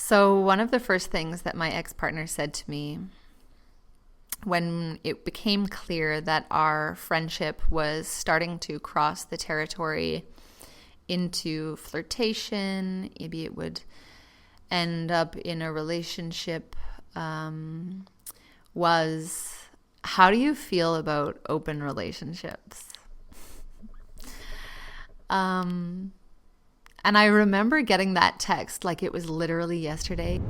So one of the first things that my ex-partner said to me when it became clear that our friendship was starting to cross the territory into flirtation, maybe it would end up in a relationship, was, how do you feel about open relationships? And I remember getting that text like it was literally yesterday.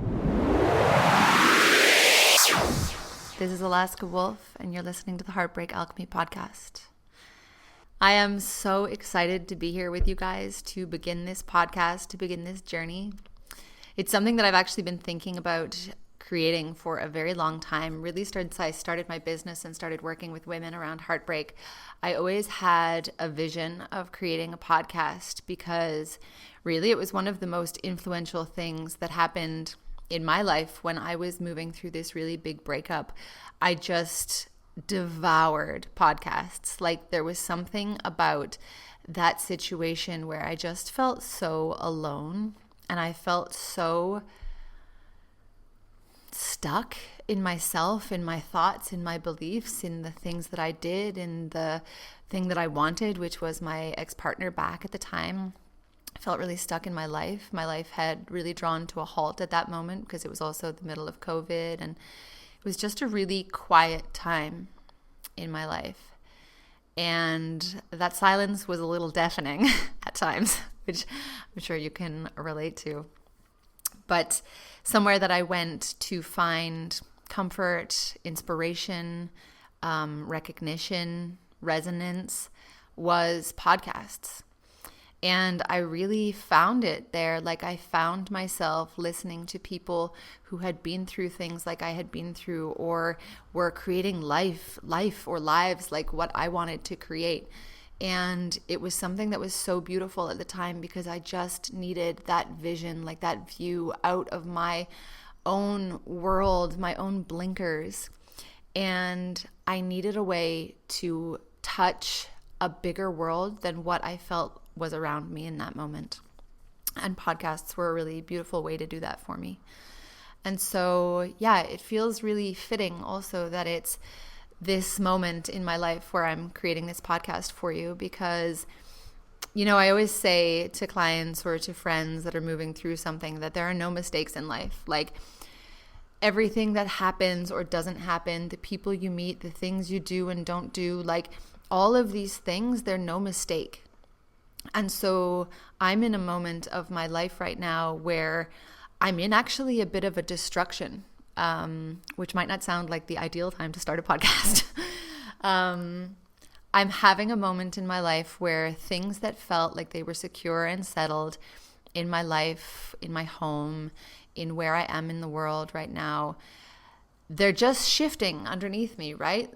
This is Alaska Wolf, and you're listening to the Heartbreak Alchemy Podcast. I am so excited to be here with you guys to begin this podcast, to begin this journey. It's something that I've actually been thinking about creating for a very long time. Really since I started my business and started working with women around heartbreak, I always had a vision of creating a podcast because really it was one of the most influential things that happened in my life when I was moving through this really big breakup. I just devoured podcasts. Like there was something about that situation where I just felt so alone and I felt so stuck in myself, in my thoughts, in my beliefs, in the things that I did, in the thing that I wanted, which was my ex-partner back at the time. I felt really stuck in my life. My life had really drawn to a halt at that moment because it was also the middle of COVID, and it was just a really quiet time in my life. And that silence was a little deafening at times, which I'm sure you can relate to. But somewhere that I went to find comfort, inspiration, recognition, resonance was podcasts. And I really found it there. Like I found myself listening to people who had been through things like I had been through, or were creating life or lives like what I wanted to create. And it was something that was so beautiful at the time because I just needed that vision, like that view out of my own world, my own blinkers. And I needed a way to touch a bigger world than what I felt was around me in that moment. And podcasts were a really beautiful way to do that for me. And so, yeah, it feels really fitting also that it's this moment in my life where I'm creating this podcast for you because, you know, I always say to clients or to friends that are moving through something that there are no mistakes in life. Like everything that happens or doesn't happen, the people you meet, the things you do and don't do, like all of these things, they're no mistake. And so I'm in a moment of my life right now where I'm in actually a bit of a destruction. Which might not sound like the ideal time to start a podcast. I'm having a moment in my life where things that felt like they were secure and settled in my life, in my home, in where I am in the world right now, they're just shifting underneath me, right?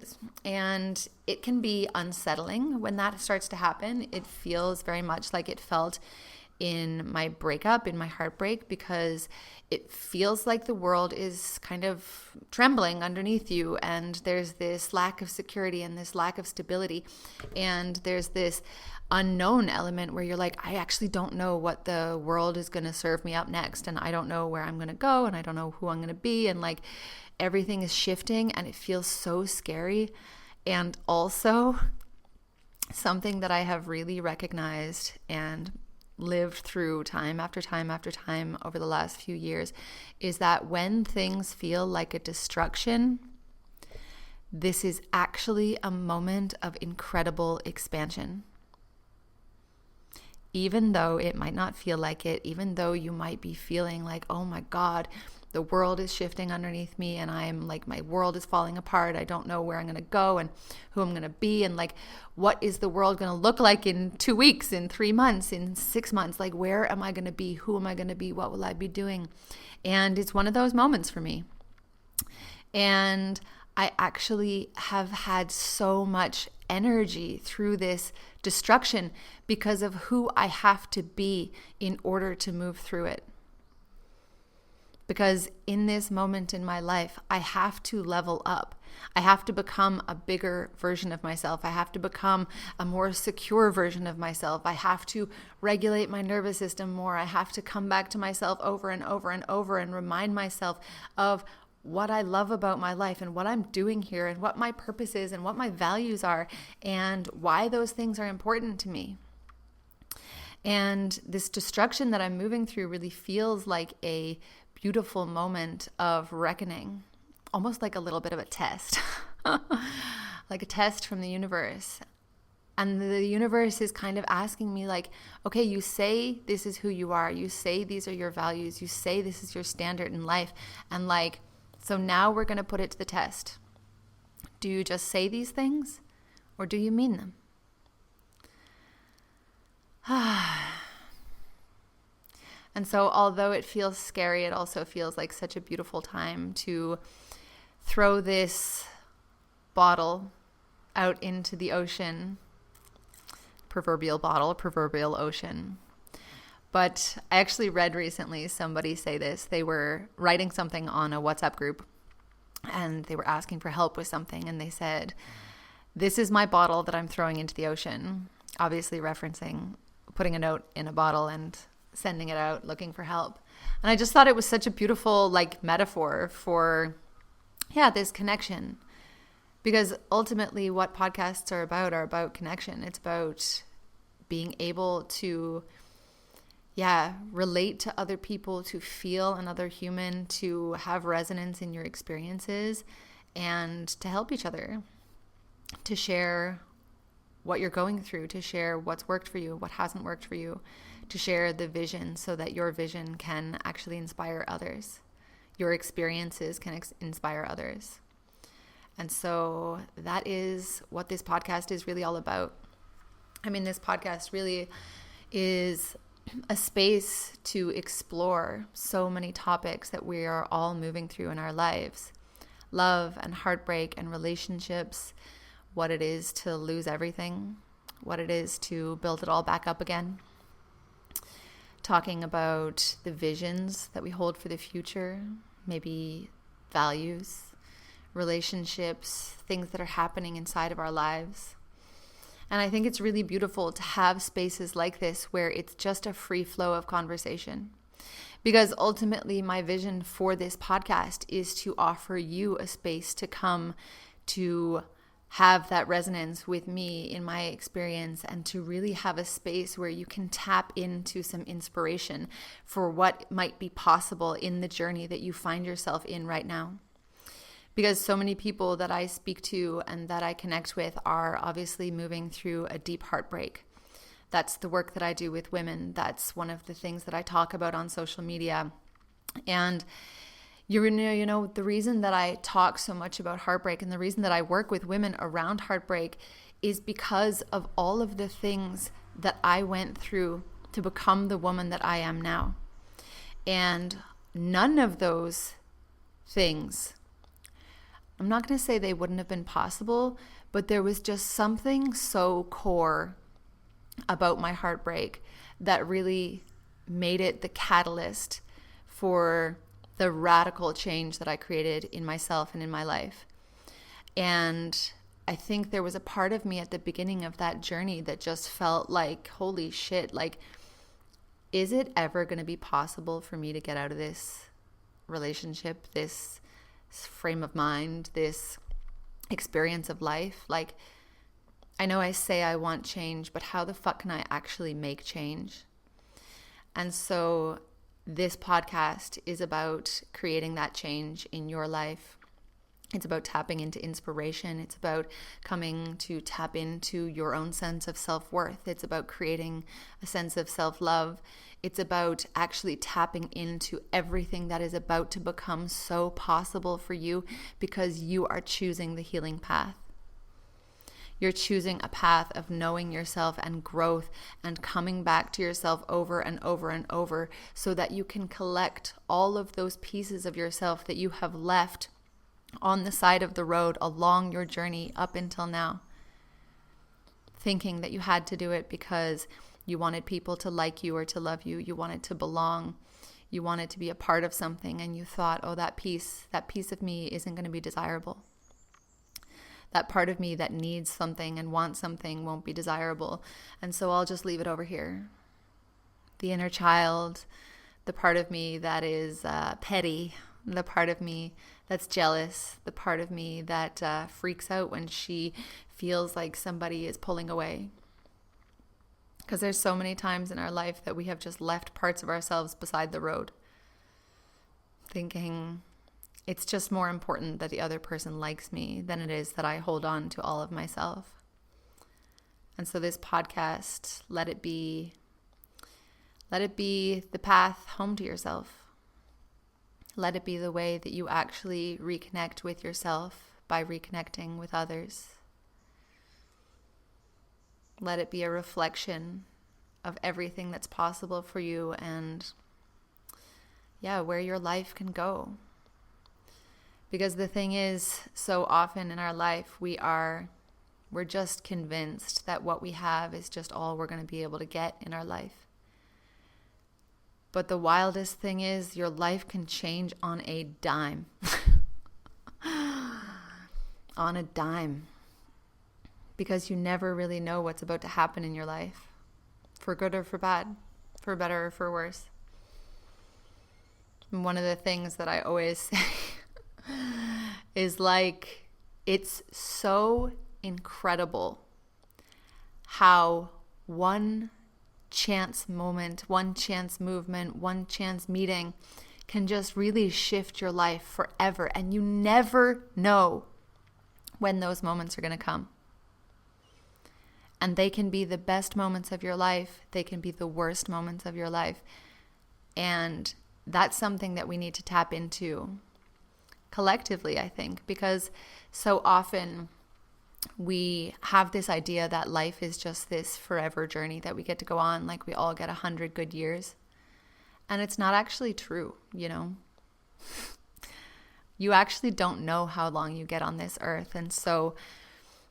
And it can be unsettling when that starts to happen. It feels very much like it felt in my breakup, in my heartbreak, because it feels like the world is kind of trembling underneath you, and there's this lack of security and this lack of stability, and there's this unknown element where you're like, I actually don't know what the world is going to serve me up next, and I don't know where I'm going to go, and I don't know who I'm going to be, and like everything is shifting, and it feels so scary. And also something that I have really recognized and lived through time after time after time over the last few years is that when things feel like a destruction, this is actually a moment of incredible expansion. Even though it might not feel like it, even though you might be feeling like, oh my God, the world is shifting underneath me and I'm like, my world is falling apart. I don't know where I'm going to go and who I'm going to be. And like, what is the world going to look like in 2 weeks, in 3 months, in 6 months? Like, where am I going to be? Who am I going to be? What will I be doing? And it's one of those moments for me. And I actually have had so much energy through this destruction because of who I have to be in order to move through it. because in this moment in my life, I have to level up. I have to become a bigger version of myself. I have to become a more secure version of myself. I have to regulate my nervous system more. I have to come back to myself over and over and over and remind myself of what I love about my life and what I'm doing here and what my purpose is and what my values are and why those things are important to me. And this destruction that I'm moving through really feels like a beautiful moment of reckoning, almost like a little bit of a test, like a test from the universe. And the universe is kind of asking me like, okay, you say this is who you are. You say these are your values. You say this is your standard in life. And like, so now we're going to put it to the test. Do you just say these things or do you mean them? And so although it feels scary, it also feels like such a beautiful time to throw this bottle out into the ocean. Proverbial bottle, proverbial ocean. But I actually read recently somebody say this. They were writing something on a WhatsApp group and they were asking for help with something. And they said, this is my bottle that I'm throwing into the ocean. Obviously referencing putting a note in a bottle and sending it out looking for help. And I just thought it was such a beautiful like metaphor for, this connection. Because ultimately what podcasts are about connection. It's about being able to relate to other people, to feel another human, to have resonance in your experiences, and to help each other, to share what you're going through, to share what's worked for you, what hasn't worked for you, to share the vision so that your vision can actually inspire others. Your experiences can inspire others. And so that is what this podcast is really all about. I mean, this podcast really is a space to explore so many topics that we are all moving through in our lives. Love and heartbreak and relationships, what it is to lose everything, what it is to build it all back up again. Talking about the visions that we hold for the future, maybe values, relationships, things that are happening inside of our lives. And I think it's really beautiful to have spaces like this where it's just a free flow of conversation. Because ultimately my vision for this podcast is to offer you a space to come to have that resonance with me in my experience and to really have a space where you can tap into some inspiration for what might be possible in the journey that you find yourself in right now. Because so many people that I speak to and that I connect with are obviously moving through a deep heartbreak. That's the work that I do with women. That's one of the things that I talk about on social media. And you know, the reason that I talk so much about heartbreak and the reason that I work with women around heartbreak is because of all of the things that I went through to become the woman that I am now. And none of those things, I'm not going to say they wouldn't have been possible, but there was just something so core about my heartbreak that really made it the catalyst for the radical change that I created in myself and in my life. And I think there was a part of me at the beginning of that journey that just felt like, holy shit, like, is it ever going to be possible for me to get out of this relationship, this frame of mind, this experience of life? Like, I know I say I want change, but how the fuck can I actually make change? And so this podcast is about creating that change in your life. It's about tapping into inspiration. It's about coming to tap into your own sense of self-worth. It's about creating a sense of self-love. It's about actually tapping into everything that is about to become so possible for you because you are choosing the healing path. You're choosing a path of knowing yourself and growth and coming back to yourself over and over and over so that you can collect all of those pieces of yourself that you have left on the side of the road along your journey up until now. Thinking that you had to do it because you wanted people to like you or to love you. You wanted to belong. You wanted to be a part of something, and you thought, oh, that piece of me isn't going to be desirable. That part of me that needs something and wants something won't be desirable. And so I'll just leave it over here. The inner child, the part of me that is petty, the part of me that's jealous, the part of me that freaks out when she feels like somebody is pulling away. Because there's so many times in our life that we have just left parts of ourselves beside the road, thinking it's just more important that the other person likes me than it is that I hold on to all of myself. And so this podcast, let it be the path home to yourself. Let it be the way that you actually reconnect with yourself by reconnecting with others. Let it be a reflection of everything that's possible for you and, where your life can go. Because the thing is, so often in our life, we're just convinced that what we have is just all we're going to be able to get in our life. But the wildest thing is, your life can change on a dime. On a dime. Because you never really know what's about to happen in your life. For good or for bad. For better or for worse. And one of the things that I always say is like, it's so incredible how one chance moment, one chance movement, one chance meeting can just really shift your life forever. And you never know when those moments are going to come. And they can be the best moments of your life. They can be the worst moments of your life. And that's something that we need to tap into collectively, I think, because so often we have this idea that life is just this forever journey that we get to go on, like we all get 100 good years. And it's not actually true, you know. You actually don't know how long you get on this earth. And so,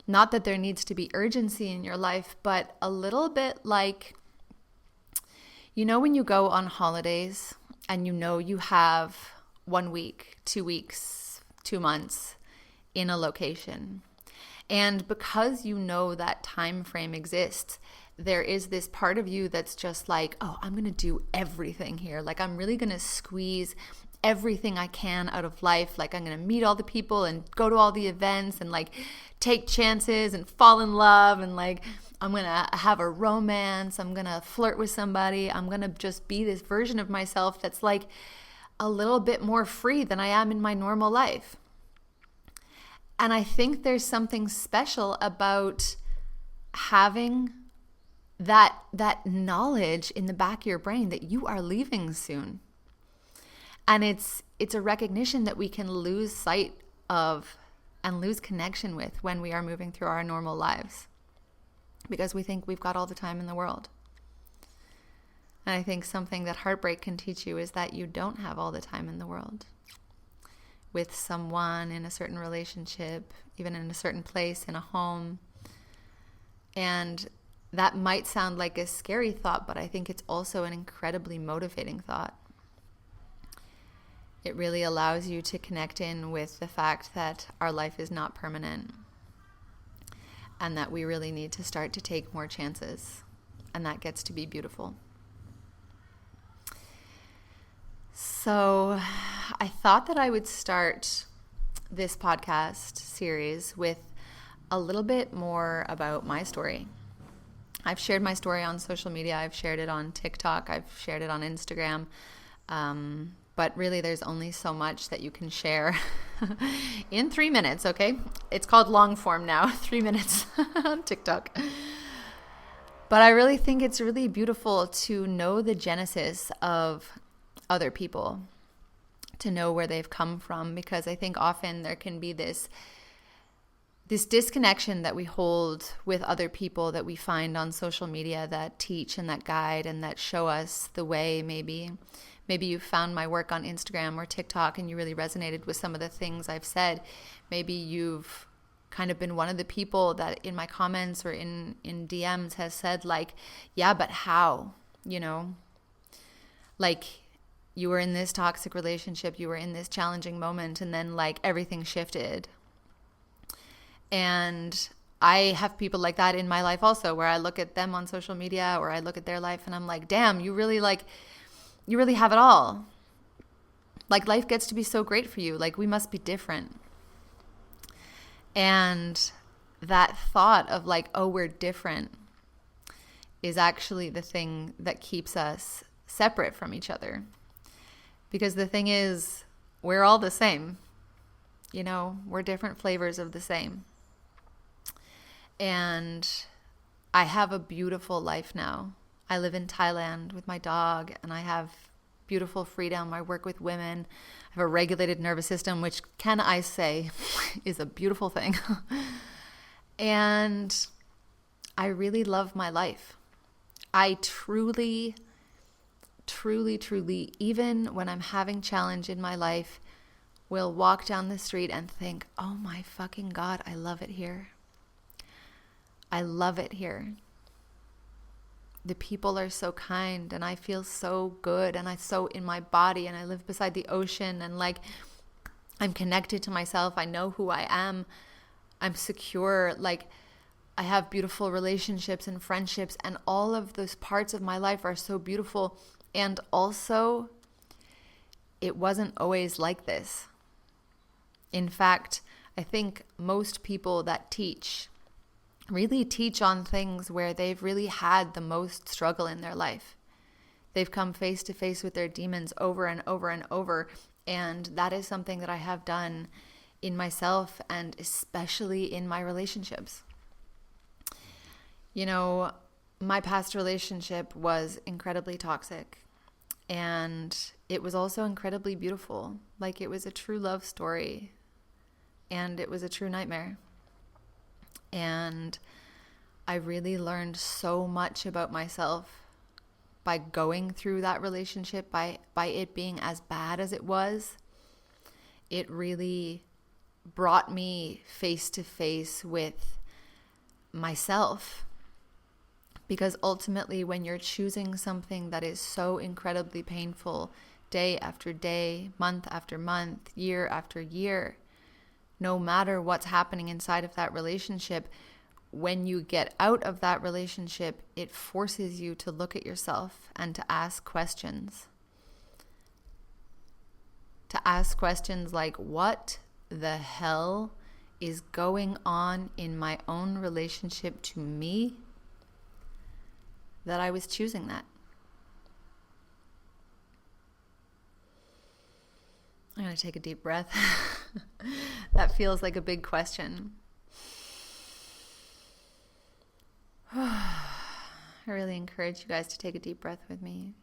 not that there needs to be urgency in your life, but a little bit like, you know, when you go on holidays and you know you have 1 week, 2 weeks, 2 months in a location. And because you know that time frame exists, there is this part of you that's just like, oh, I'm going to do everything here. Like, I'm really going to squeeze everything I can out of life. Like, I'm going to meet all the people and go to all the events and like take chances and fall in love. And like, I'm going to have a romance. I'm going to flirt with somebody. I'm going to just be this version of myself that's like a little bit more free than I am in my normal life. And I think there's something special about having that knowledge in the back of your brain that you are leaving soon. And it's a recognition that we can lose sight of and lose connection with when we are moving through our normal lives, because we think we've got all the time in the world. And I think something that heartbreak can teach you is that you don't have all the time in the world. With someone, in a certain relationship, even in a certain place, in a home. And that might sound like a scary thought, but I think it's also an incredibly motivating thought. It really allows you to connect in with the fact that our life is not permanent and that we really need to start to take more chances, and that gets to be beautiful. So I thought that I would start this podcast series with a little bit more about my story. I've shared my story on social media. I've shared it on TikTok. I've shared it on Instagram. But really, there's only so much that you can share in 3 minutes, okay? It's called long form now, 3 minutes on TikTok. But I really think it's really beautiful to know the genesis of other people, to know where they've come from, because I think often there can be this disconnection that we hold with other people that we find on social media that teach and that guide and that show us the way. Maybe you found my work on Instagram or TikTok and you really resonated with some of the things I've said. Maybe you've kind of been one of the people that in my comments or in DMs has said like, yeah, but how, you know, like you were in this toxic relationship, you were in this challenging moment, and then like everything shifted. And I have people like that in my life also, where I look at them on social media or I look at their life and I'm like, damn, you really have it all. Like life gets to be so great for you. Like we must be different. And that thought of like, oh, we're different is actually the thing that keeps us separate from each other. Because the thing is, we're all the same. You know, we're different flavors of the same. And I have a beautiful life now. I live in Thailand with my dog, and I have beautiful freedom. I work with women. I have a regulated nervous system, which, can I say, is a beautiful thing. And I really love my life. I truly, even when I'm having challenge in my life, will walk down the street and think, oh my fucking God, I love it here. I love it here. The people are so kind and I feel so good and I'm so in my body and I live beside the ocean and like I'm connected to myself. I know who I am. I'm secure. Like I have beautiful relationships and friendships and all of those parts of my life are so beautiful. And also, it wasn't always like this. In fact, I think most people that teach really teach on things where they've really had the most struggle in their life. They've come face to face with their demons over and over and over. And that is something that I have done in myself and especially in my relationships. You know, my past relationship was incredibly toxic. And it was also incredibly beautiful. Like it was a true love story. And it was a true nightmare. And I really learned so much about myself by going through that relationship, by it being as bad as it was. It really brought me face to face with myself. Because ultimately, when you're choosing something that is so incredibly painful, day after day, month after month, year after year, no matter what's happening inside of that relationship, when you get out of that relationship, it forces you to look at yourself and to ask questions. To ask questions like, what the hell is going on in my own relationship to me that I was choosing that? I'm going to take a deep breath. That feels like a big question. I really encourage you guys to take a deep breath with me.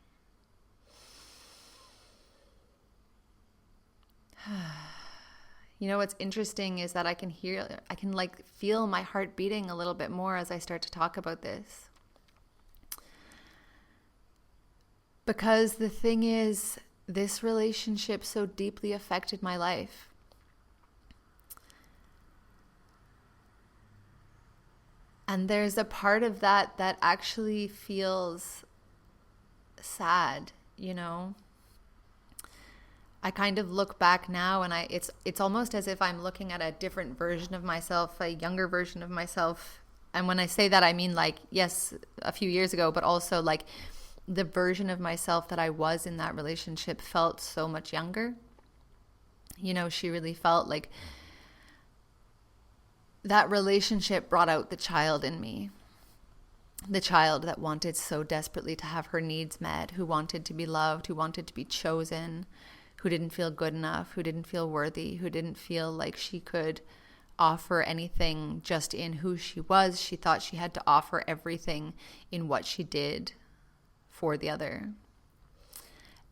You know what's interesting is that I can like feel my heart beating a little bit more as I start to talk about this. Because the thing is, this relationship so deeply affected my life. And there's a part of that that actually feels sad, you know? I kind of look back now and it's almost as if I'm looking at a different version of myself, a younger version of myself. And when I say that, I mean like, yes, a few years ago, but also like the version of myself that I was in that relationship felt so much younger. You know, she really felt like that relationship brought out the child in me. The child that wanted so desperately to have her needs met, who wanted to be loved, who wanted to be chosen, who didn't feel good enough, who didn't feel worthy, who didn't feel like she could offer anything just in who she was. She thought she had to offer everything in what she did for the other.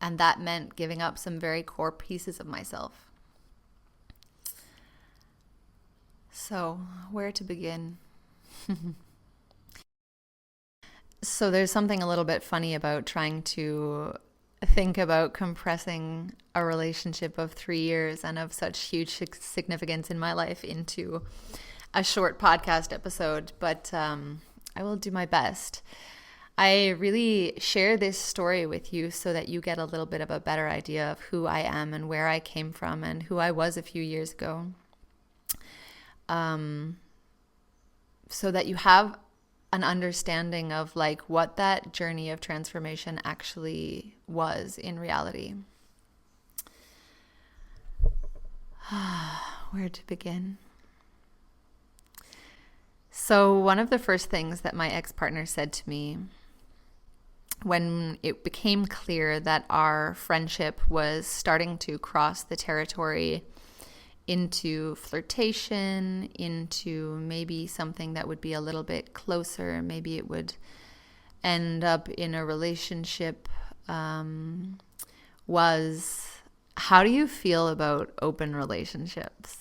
And that meant giving up some very core pieces of myself. So, where to begin? So there's something a little bit funny about trying to think about compressing a relationship of 3 years and of such huge significance in my life into a short podcast episode, but I will do my best. I really share this story with you so that you get a little bit of a better idea of who I am and where I came from and who I was a few years ago. So that you have an understanding of like what that journey of transformation actually was in reality. Where to begin? So one of the first things that my ex-partner said to me when it became clear that our friendship was starting to cross the territory into flirtation, into maybe something that would be a little bit closer, maybe it would end up in a relationship, was, how do you feel about open relationships?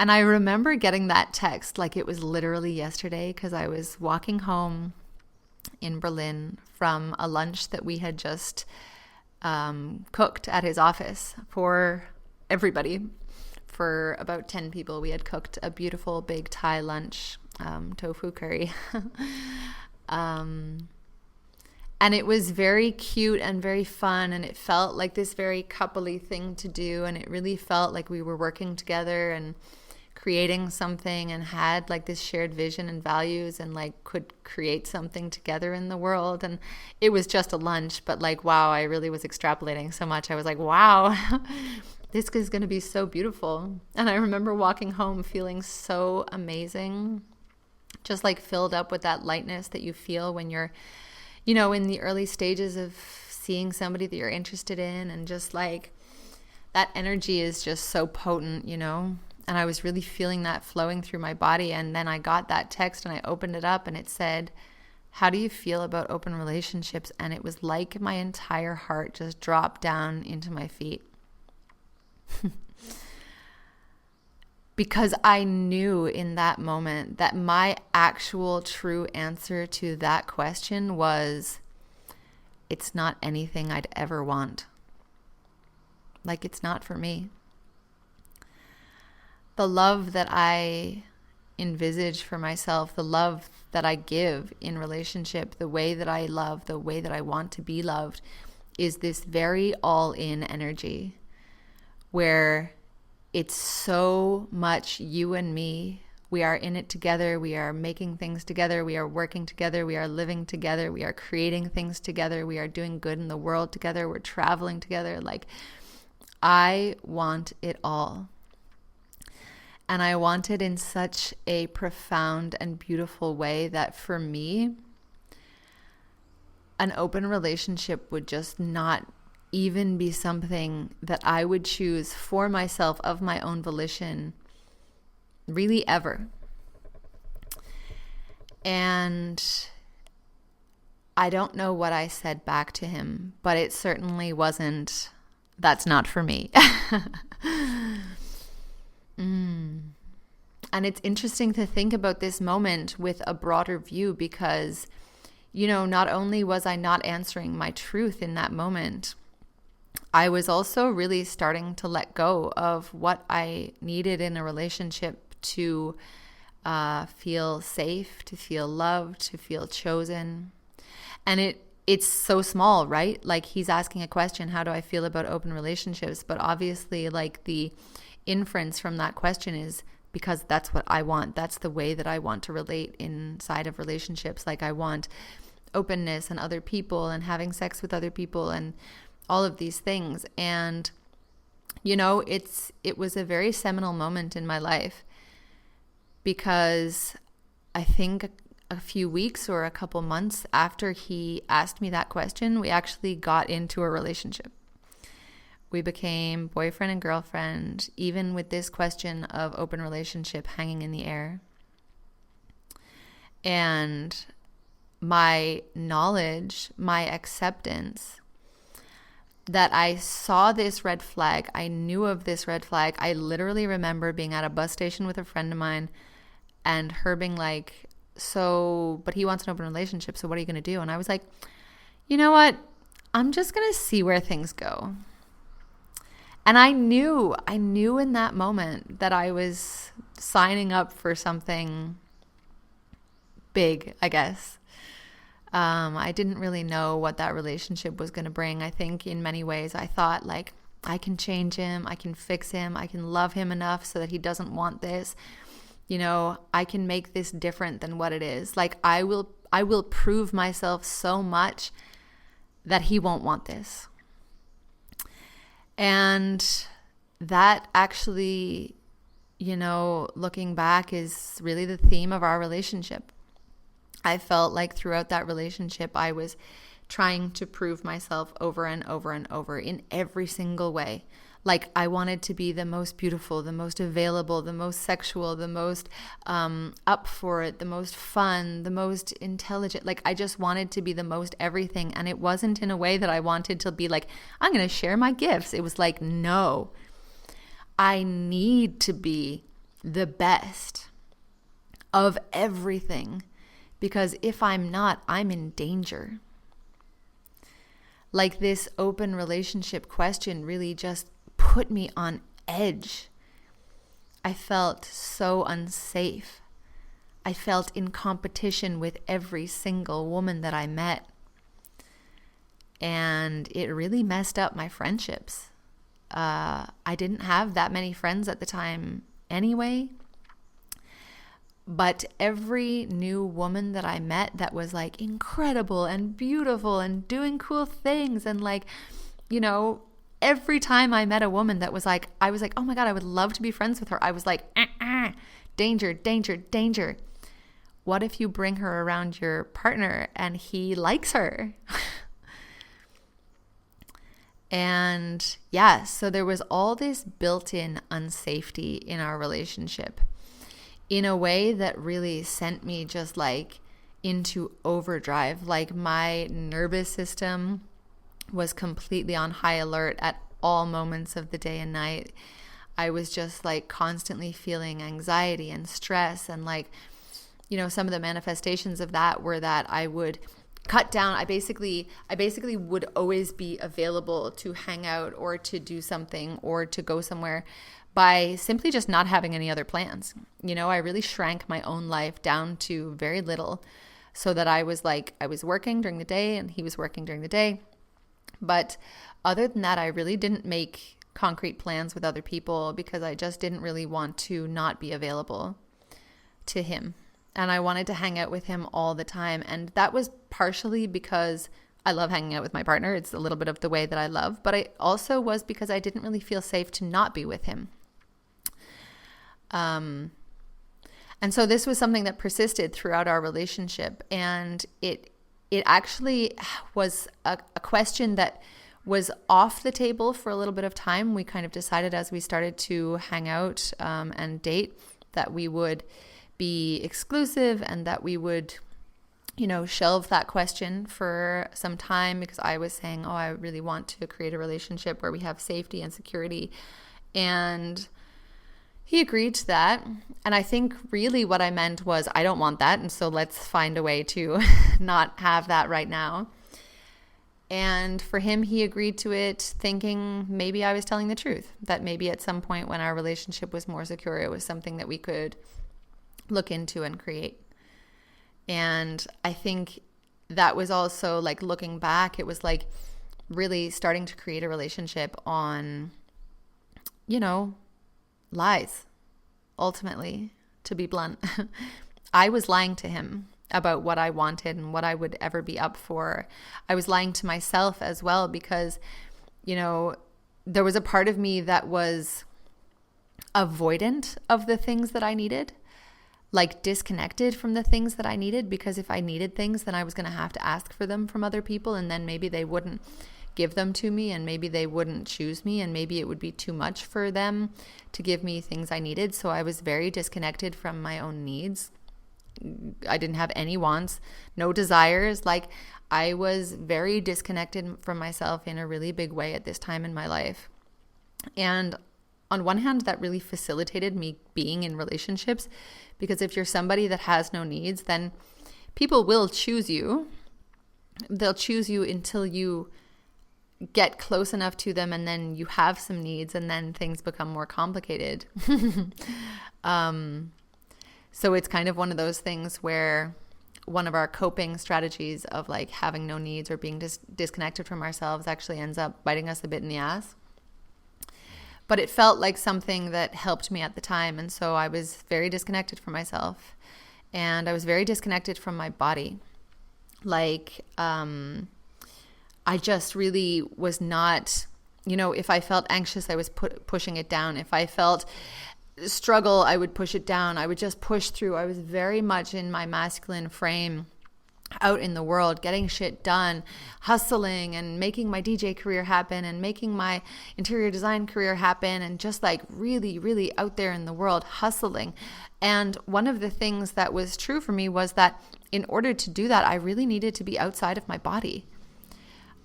And I remember getting that text like it was literally yesterday, because I was walking home in Berlin from a lunch that we had just cooked at his office for everybody. For about 10 people, we had cooked a beautiful big Thai lunch, tofu curry. And it was very cute and very fun, and it felt like this very coupley thing to do, and it really felt like we were working together and creating something and had like this shared vision and values and like could create something together in the world. And it was just a lunch, but like, wow, I really was extrapolating so much. I was like, wow, this is going to be so beautiful. And I remember walking home feeling so amazing, just like filled up with that lightness that you feel when you're, you know, in the early stages of seeing somebody that you're interested in, and just like that energy is just so potent, you know. And I was really feeling that flowing through my body. And then I got that text and I opened it up and it said, how do you feel about open relationships? And it was like my entire heart just dropped down into my feet. Because I knew in that moment that my actual true answer to that question was, it's not anything I'd ever want. Like, it's not for me. The love that I envisage for myself, the love that I give in relationship, the way that I love, the way that I want to be loved, is this very all-in energy where it's so much you and me. We are in it together. We are making things together. We are working together. We are living together. We are creating things together. We are doing good in the world together. We're traveling together. Like, I want it all. And I want it in such a profound and beautiful way that for me, an open relationship would just not even be something that I would choose for myself of my own volition, really ever. And I don't know what I said back to him, but it certainly wasn't, that's not for me. And it's interesting to think about this moment with a broader view, because, you know, not only was I not answering my truth in that moment, I was also really starting to let go of what I needed in a relationship to feel safe, to feel loved, to feel chosen. And it's so small, right? Like, he's asking a question, how do I feel about open relationships? But obviously, like, the inference from that question is because that's what I want. That's the way that I want to relate inside of relationships. Like, I want openness and other people and having sex with other people and all of these things. And, you know, it was a very seminal moment in my life, because I think a few weeks or a couple months after he asked me that question, we actually got into a relationship. We became boyfriend and girlfriend, even with this question of open relationship hanging in the air. And my knowledge, my acceptance that I saw this red flag, I knew of this red flag. I literally remember being at a bus station with a friend of mine and her being like, so, but he wants an open relationship, so what are you going to do? And I was like, you know what? I'm just going to see where things go. And I knew in that moment that I was signing up for something big, I guess. I didn't really know what that relationship was going to bring. I think in many ways I thought like, I can change him, I can fix him, I can love him enough so that he doesn't want this. I can make this different than what it is. Like I will prove myself so much that he won't want this. And that actually, looking back, is really the theme of our relationship. I felt like throughout that relationship, I was trying to prove myself over and over and over in every single way. Like I wanted to be the most beautiful, the most available, the most sexual, the most up for it, the most fun, the most intelligent. Like I just wanted to be the most everything. And it wasn't in a way that I wanted to be like, I'm going to share my gifts. It was like, no, I need to be the best of everything, because if I'm not, I'm in danger. Like this open relationship question really just put me on edge. I felt so unsafe. I felt in competition with every single woman that I met. And it really messed up my friendships. I didn't have that many friends at the time anyway. But every new woman that I met that was like incredible and beautiful and doing cool things and like, every time I met a woman that was like, I was like, oh my God, I would love to be friends with her. I was like, danger, danger, danger. What if you bring her around your partner and he likes her? And yeah, so there was all this built-in unsafety in our relationship in a way that really sent me just like into overdrive. Like my nervous system was completely on high alert at all moments of the day and night. I was just like constantly feeling anxiety and stress, and like, some of the manifestations of that were that I would cut down. I basically would always be available to hang out or to do something or to go somewhere by simply just not having any other plans. I really shrank my own life down to very little, so that I was working during the day and he was working during the day. But other than that, I really didn't make concrete plans with other people because I just didn't really want to not be available to him. And I wanted to hang out with him all the time. And that was partially because I love hanging out with my partner. It's a little bit of the way that I love. But it also was because I didn't really feel safe to not be with him. And so this was something that persisted throughout our relationship. And it actually was a question that was off the table for a little bit of time. We kind of decided as we started to hang out and date that we would be exclusive and that we would, shelve that question for some time, because I was saying, I really want to create a relationship where we have safety and security. And he agreed to that. And I think really what I meant was, I don't want that. And so let's find a way to not have that right now. And for him, he agreed to it thinking maybe I was telling the truth, that maybe at some point when our relationship was more secure, it was something that we could look into and create. And I think that was also like, looking back, it was like really starting to create a relationship on, lies, ultimately, to be blunt. I was lying to him about what I wanted and what I would ever be up for. I was lying to myself as well, because, there was a part of me that was avoidant of the things that I needed, like disconnected from the things that I needed, because if I needed things, then I was going to have to ask for them from other people, and then maybe they wouldn't give them to me, and maybe they wouldn't choose me, and maybe it would be too much for them to give me things I needed. So I was very disconnected from my own needs. I didn't have any wants, no desires. Like I was very disconnected from myself in a really big way at this time in my life. And on one hand, that really facilitated me being in relationships, because if you're somebody that has no needs, then people will choose you. They'll choose you until you get close enough to them, and then you have some needs, and then things become more complicated. So it's kind of one of those things where one of our coping strategies of like having no needs or being disconnected from ourselves actually ends up biting us a bit in the ass. But it felt like something that helped me at the time. And so I was very disconnected from myself, and I was very disconnected from my body. Like, I just really was not, if I felt anxious, I was pushing it down. If I felt struggle, I would push it down. I would just push through. I was very much in my masculine frame, out in the world, getting shit done, hustling and making my DJ career happen and making my interior design career happen, and just like really, really out there in the world, hustling. And one of the things that was true for me was that in order to do that, I really needed to be outside of my body.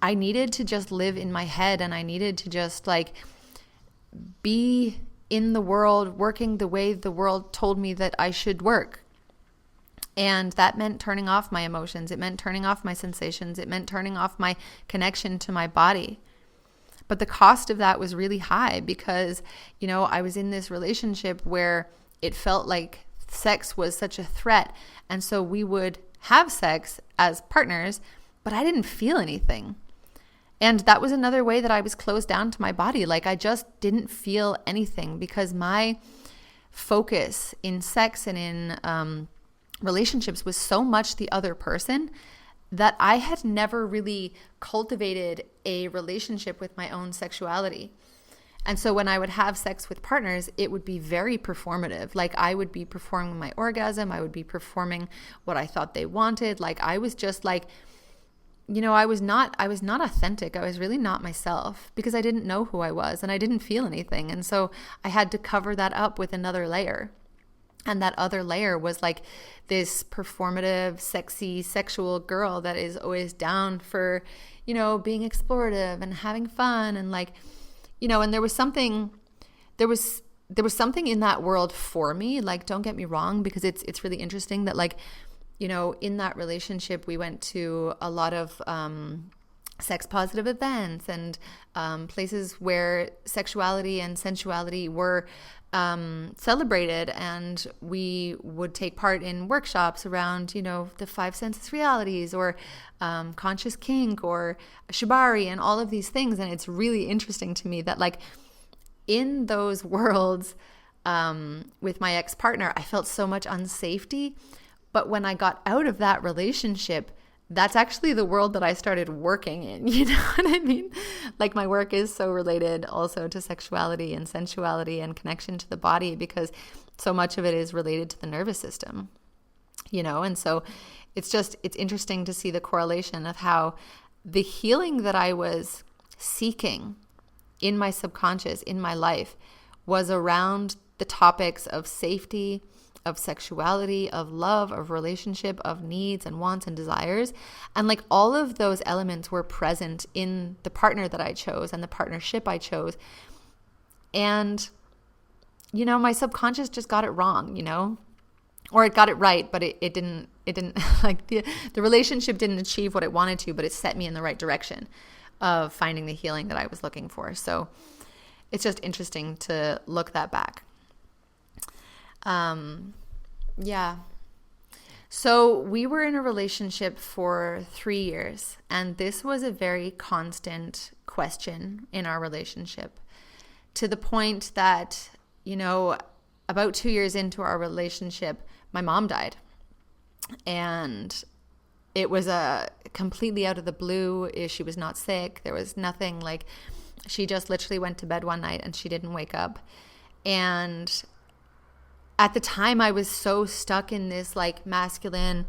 I needed to just live in my head, and I needed to just like be in the world, working the way the world told me that I should work. And that meant turning off my emotions. It meant turning off my sensations. It meant turning off my connection to my body. But the cost of that was really high because, I was in this relationship where it felt like sex was such a threat. And so we would have sex as partners, but I didn't feel anything. And that was another way that I was closed down to my body. Like I just didn't feel anything because my focus in sex and in relationships was so much the other person that I had never really cultivated a relationship with my own sexuality. And so when I would have sex with partners, it would be very performative. Like I would be performing my orgasm. I would be performing what I thought they wanted. Like I was just like, I was not authentic. I was really not myself because I didn't know who I was and I didn't feel anything. And so I had to cover that up with another layer. And that other layer was like this performative, sexy, sexual girl that is always down for, being explorative and having fun. And like, and there was something in that world for me. Like, don't get me wrong, because it's really interesting that like, in that relationship, we went to a lot of sex positive events and places where sexuality and sensuality were celebrated, and we would take part in workshops around, the 5 senses realities or conscious kink or shibari and all of these things. And it's really interesting to me that like in those worlds with my ex-partner, I felt so much unsafety. But when I got out of that relationship, that's actually the world that I started working in. You know what I mean? Like my work is so related also to sexuality and sensuality and connection to the body because so much of it is related to the nervous system, And so it's interesting to see the correlation of how the healing that I was seeking in my subconscious, in my life, was around the topics of safety, of sexuality, of love, of relationship, of needs and wants and desires. And like all of those elements were present in the partner that I chose and the partnership I chose. And, my subconscious just got it wrong, or it got it right, but it didn't like the relationship didn't achieve what it wanted to, but it set me in the right direction of finding the healing that I was looking for. So it's just interesting to look that back. Yeah. So we were in a relationship for 3 years, and this was a very constant question in our relationship, to the point that, about 2 years into our relationship, my mom died. And it was completely out of the blue. She was not sick. There was nothing, like she just literally went to bed one night and she didn't wake up. And at the time, I was so stuck in this like masculine,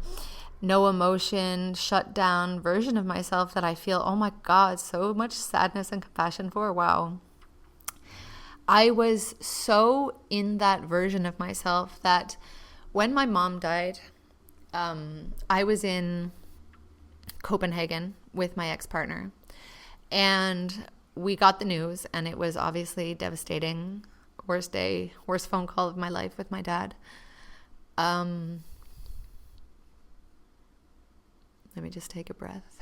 no emotion, shut down version of myself that I feel, oh my God, so much sadness and compassion for. Wow. I was so in that version of myself that when my mom died, I was in Copenhagen with my ex-partner, and we got the news, and it was obviously devastating. Worst phone call of my life with my dad. Let me just take a breath.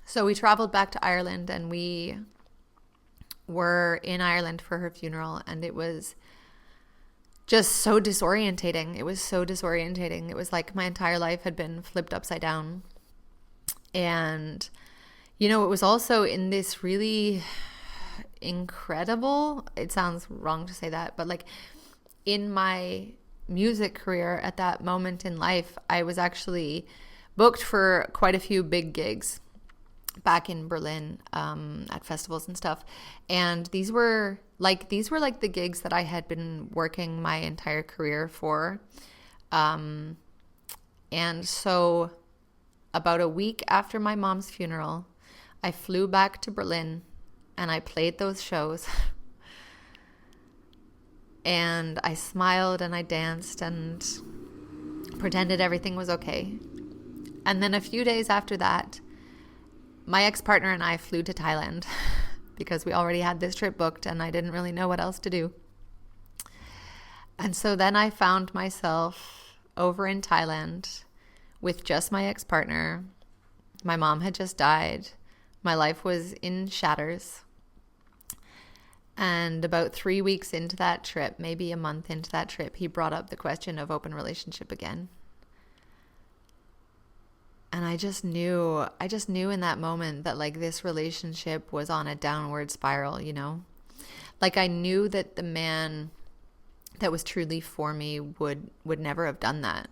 So we traveled back to Ireland, and we were in Ireland for her funeral, and it was just so disorientating. It was so disorientating. It was like my entire life had been flipped upside down. And, it was also in this really incredible, it sounds wrong to say that, but like in my music career at that moment in life, I was actually booked for quite a few big gigs back in Berlin at festivals and stuff. And these were like the gigs that I had been working my entire career for. And so about a week after my mom's funeral, I flew back to Berlin and I played those shows. And I smiled and I danced and pretended everything was okay. And then a few days after that, my ex-partner and I flew to Thailand because we already had this trip booked and I didn't really know what else to do. And so then I found myself over in Thailand with just my ex-partner. My mom had just died. My life was in shatters. And about 3 weeks into that trip, maybe a month into that trip, he brought up the question of open relationship again. And I just knew in that moment that like this relationship was on a downward spiral, Like I knew that the man that was truly for me would never have done that.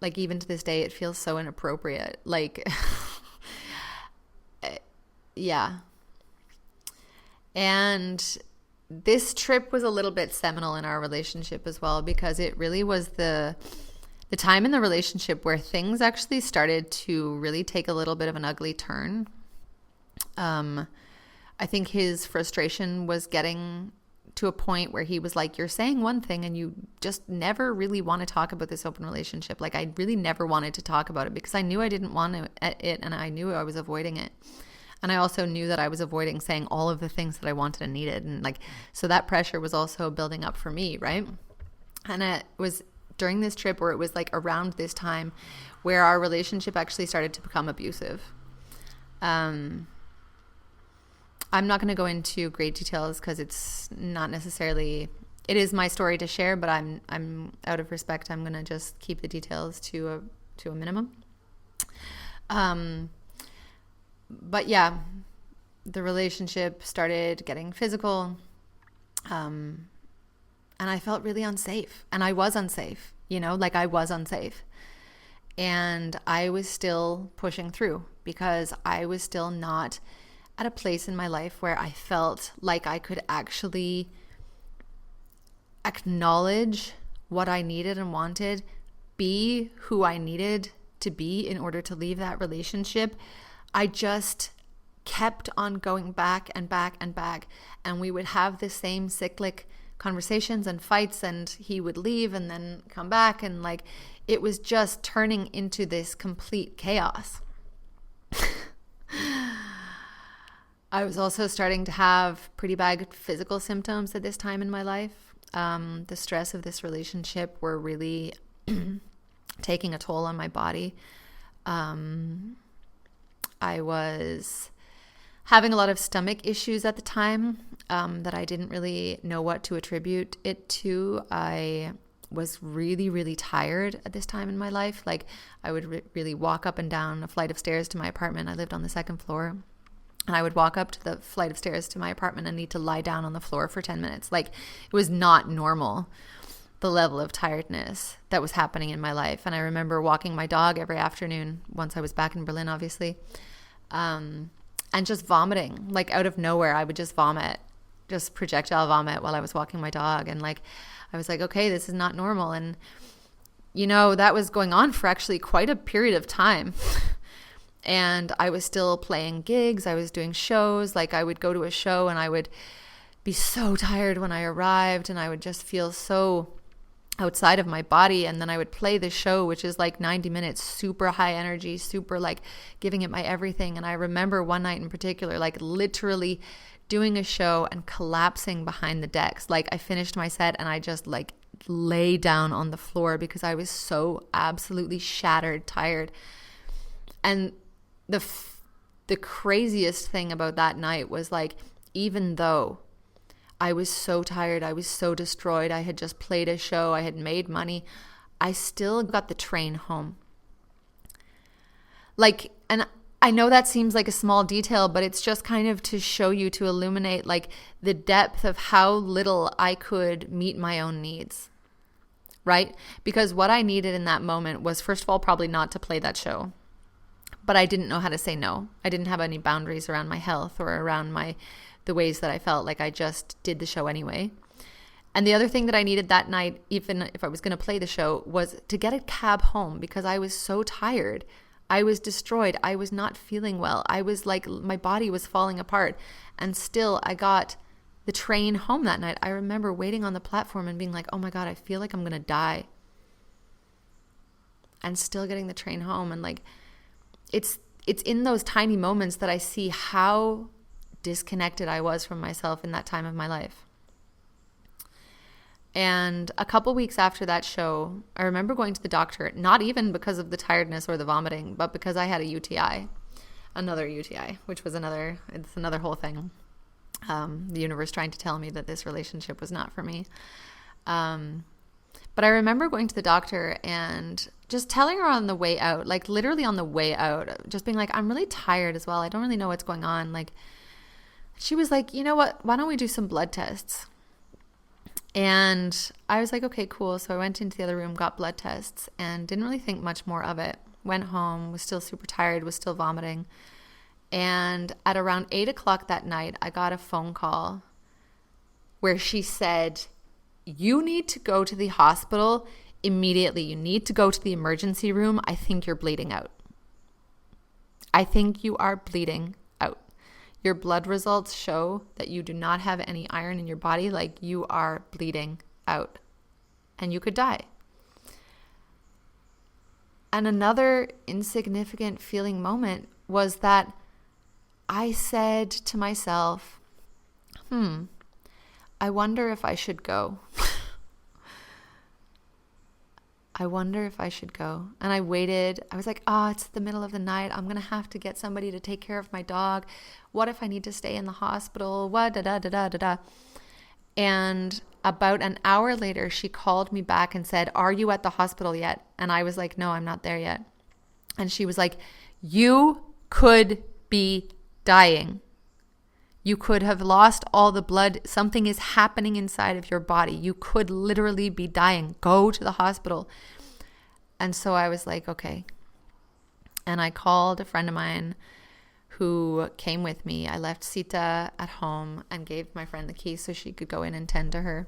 Like even to this day, it feels so inappropriate. Like, yeah. And this trip was a little bit seminal in our relationship as well, because it really was the time in the relationship where things actually started to really take a little bit of an ugly turn. I think his frustration was getting to a point where he was like, you're saying one thing and you just never really want to talk about this open relationship. Like I really never wanted to talk about it because I knew I didn't want it and I knew I was avoiding it. And I also knew that I was avoiding saying all of the things that I wanted and needed. And like, so that pressure was also building up for me, right? And it was during this trip where it was like around this time where our relationship actually started to become abusive. I'm not going to go into great details because it's not necessarily, it is my story to share, but I'm out of respect. I'm going to just keep the details to a minimum. But yeah, the relationship started getting physical. And I felt really unsafe, and I was unsafe, I was unsafe. And I was still pushing through because I was still not at a place in my life where I felt like I could actually acknowledge what I needed and wanted, be who I needed to be in order to leave that relationship. I just kept on going back and back and back, and we would have the same cyclic conversations and fights, and he would leave and then come back, and like it was just turning into this complete chaos. I was also starting to have pretty bad physical symptoms at this time in my life. The stress of this relationship were really taking a toll on my body. I was having a lot of stomach issues at the time that I didn't really know what to attribute it to. I was really, really tired at this time in my life. Like I would really walk up and down a flight of stairs to my apartment. I lived on the second floor. And I would walk up to the flight of stairs to my apartment and need to lie down on the floor for 10 minutes. Like it was not normal, the level of tiredness that was happening in my life. And I remember walking my dog every afternoon once I was back in Berlin, obviously, and just vomiting. Like out of nowhere, I would just vomit, just projectile vomit while I was walking my dog. And like, I was like, okay, this is not normal. And, that was going on for actually quite a period of time. And I was still playing gigs. I was doing shows. Like I would go to a show and I would be so tired when I arrived, and I would just feel so outside of my body. And then I would play the show, which is like 90 minutes, super high energy, super like giving it my everything. And I remember one night in particular, like literally doing a show and collapsing behind the decks. Like I finished my set and I just like lay down on the floor because I was so absolutely shattered, tired. And the craziest thing about that night was like, even though I was so tired. I was so destroyed. I had just played a show. I had made money. I still got the train home. Like, and I know that seems like a small detail, but it's just kind of to show you, to illuminate like the depth of how little I could meet my own needs, right? Because what I needed in that moment was, first of all, probably not to play that show, but I didn't know how to say no. I didn't have any boundaries around my health or around the ways that I felt. Like, I just did the show anyway. And the other thing that I needed that night, even if I was going to play the show, was to get a cab home, because I was so tired. I was destroyed. I was not feeling well. I was like, my body was falling apart. And still, I got the train home that night. I remember waiting on the platform and being like, oh my God, I feel like I'm going to die. And still getting the train home. And like, it's in those tiny moments that I see how disconnected I was from myself in that time of my life. And a couple weeks after that show, I remember going to the doctor, not even because of the tiredness or the vomiting, but because I had a UTI, another UTI, which was it's another whole thing. The universe trying to tell me that this relationship was not for me. But I remember going to the doctor and just telling her on the way out, like literally on the way out, just being like, I'm really tired as well. I don't really know what's going on. Like, she was like, you know what, why don't we do some blood tests? And I was like, okay, cool. So I went into the other room, got blood tests, and didn't really think much more of it. Went home, was still super tired, was still vomiting. And at around 8 o'clock that night, I got a phone call where she said, you need to go to the hospital immediately. You need to go to the emergency room. I think you're bleeding out. I think you are bleeding out. Your blood results show that you do not have any iron in your body. Like, you are bleeding out and you could die. And another insignificant feeling moment was that I said to myself, I wonder if I should go. I wonder if I should go. And I waited. I was like, it's the middle of the night. I'm going to have to get somebody to take care of my dog. What if I need to stay in the hospital? What, da, da, da, da, da, da. And about an hour later, she called me back and said, are you at the hospital yet? And I was like, no, I'm not there yet. And she was like, you could be dying. You could have lost all the blood. Something is happening inside of your body. You could literally be dying. Go to the hospital. And so I was like, okay. And I called a friend of mine who came with me. I left Sita at home and gave my friend the keys so she could go in and tend to her.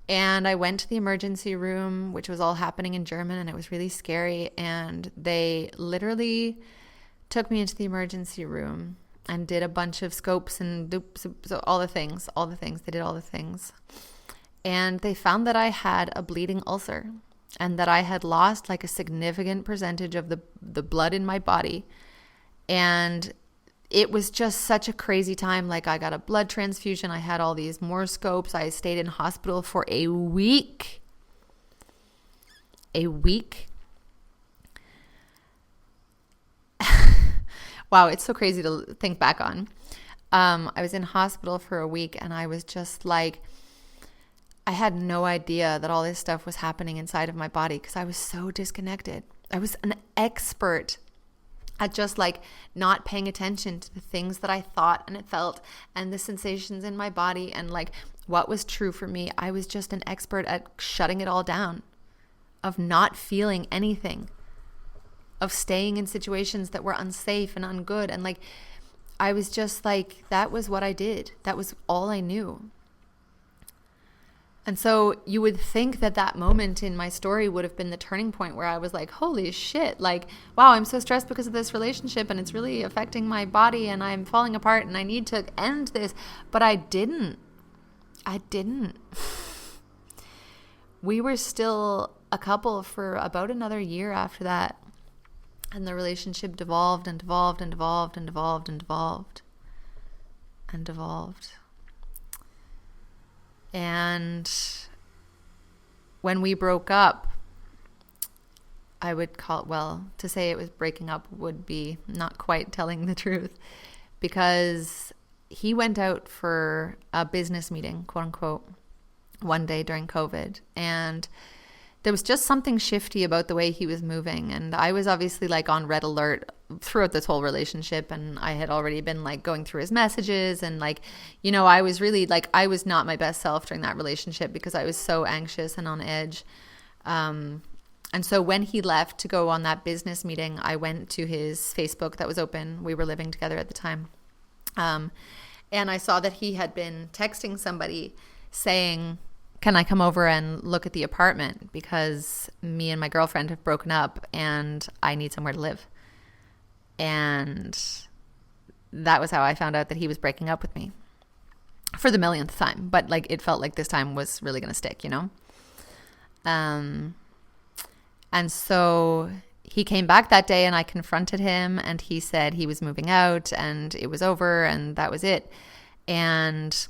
And I went to the emergency room, which was all happening in German, and it was really scary. And they literally took me into the emergency room and did a bunch of scopes and so all the things. They did all the things. And they found that I had a bleeding ulcer and that I had lost like a significant percentage of the blood in my body. And it was just such a crazy time. Like, I got a blood transfusion. I had all these more scopes. I stayed in hospital for a week. A week. Wow, it's so crazy to think back on. I was in hospital for a week, and I was just like, I had no idea that all this stuff was happening inside of my body because I was so disconnected. I was an expert at just like not paying attention to the things that I thought and it felt and the sensations in my body and like what was true for me. I was just an expert at shutting it all down, of not feeling anything, of staying in situations that were unsafe and ungood. And like, I was just like, that was what I did. That was all I knew. And so you would think that that moment in my story would have been the turning point where I was like, holy shit, like, wow, I'm so stressed because of this relationship and it's really affecting my body and I'm falling apart and I need to end this. But I didn't. We were still a couple for about another year after that. And the relationship devolved and devolved and devolved and devolved and devolved and devolved. And when we broke up, I would call it, well, to say it was breaking up would be not quite telling the truth, because he went out for a business meeting, quote unquote, one day during COVID. And there was just something shifty about the way he was moving. And I was obviously like on red alert throughout this whole relationship. And I had already been like going through his messages. And like, you know, I was really like, I was not my best self during that relationship because I was so anxious and on edge. And so when he left to go on that business meeting, I went to his Facebook that was open. We were living together at the time. And I saw that he had been texting somebody saying, can I come over and look at the apartment because me and my girlfriend have broken up and I need somewhere to live. And that was how I found out that he was breaking up with me for the millionth time. But like, it felt like this time was really going to stick, you know? And so he came back that day and I confronted him and he said he was moving out and it was over and that was it. And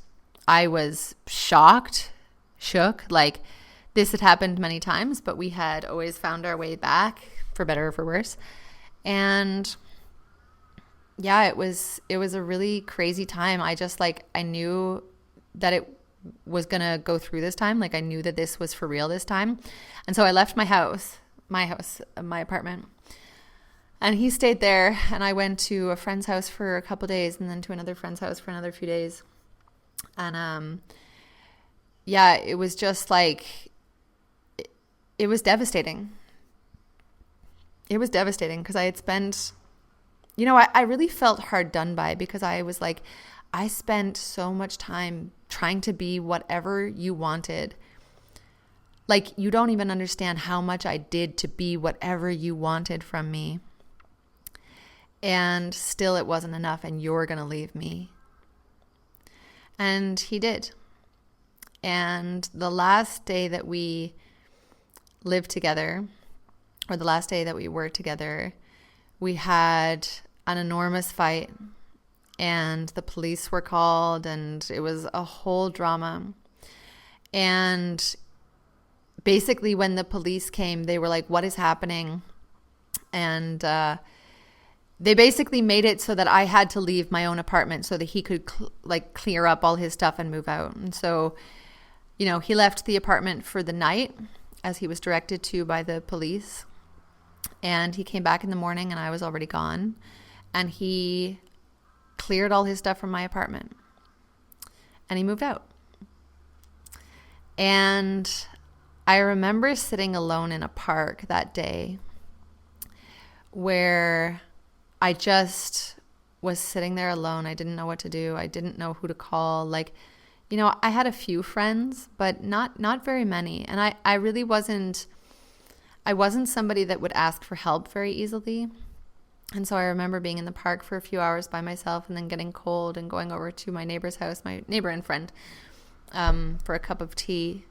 I was shook. Like, this had happened many times, but we had always found our way back, for better or for worse. And yeah, it was a really crazy time. I just like, I knew that it was going to go through this time. Like, I knew that this was for real this time. And so I left my apartment, and he stayed there. And I went to a friend's house for a couple days and then to another friend's house for another few days. And, yeah, it was just like, it was devastating. It was devastating because I had spent, you know, I really felt hard done by because I was like, I spent so much time trying to be whatever you wanted. Like, you don't even understand how much I did to be whatever you wanted from me. And still it wasn't enough and you're going to leave me. And he did. And the last day that we lived together, or the last day that we were together, we had an enormous fight and the police were called and it was a whole drama. And basically when the police came, they were like, what is happening? And they basically made it so that I had to leave my own apartment so that he could clear up all his stuff and move out. And so, you know, he left the apartment for the night as he was directed to by the police. And he came back in the morning and I was already gone. And he cleared all his stuff from my apartment. And he moved out. And I remember sitting alone in a park that day where I just was sitting there alone. I didn't know what to do. I didn't know who to call. Like, you know, I had a few friends, but not very many. And I really wasn't somebody that would ask for help very easily. And so I remember being in the park for a few hours by myself and then getting cold and going over to my neighbor's house, my neighbor and friend, for a cup of tea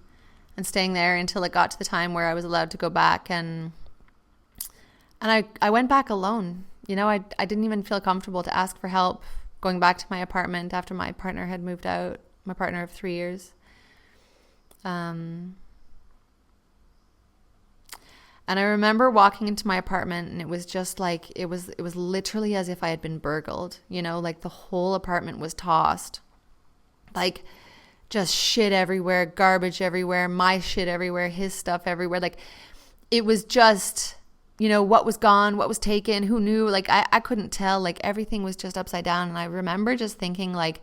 and staying there until it got to the time where I was allowed to go back. And I went back alone. You know, I didn't even feel comfortable to ask for help going back to my apartment after my partner had moved out, my partner of 3 years. And I remember walking into my apartment and it was just like, it was literally as if I had been burgled, you know, like the whole apartment was tossed. Like, just shit everywhere, garbage everywhere, my shit everywhere, his stuff everywhere. Like, it was just, you know, what was gone, what was taken, who knew? Like, I couldn't tell. Like, everything was just upside down. And I remember just thinking like,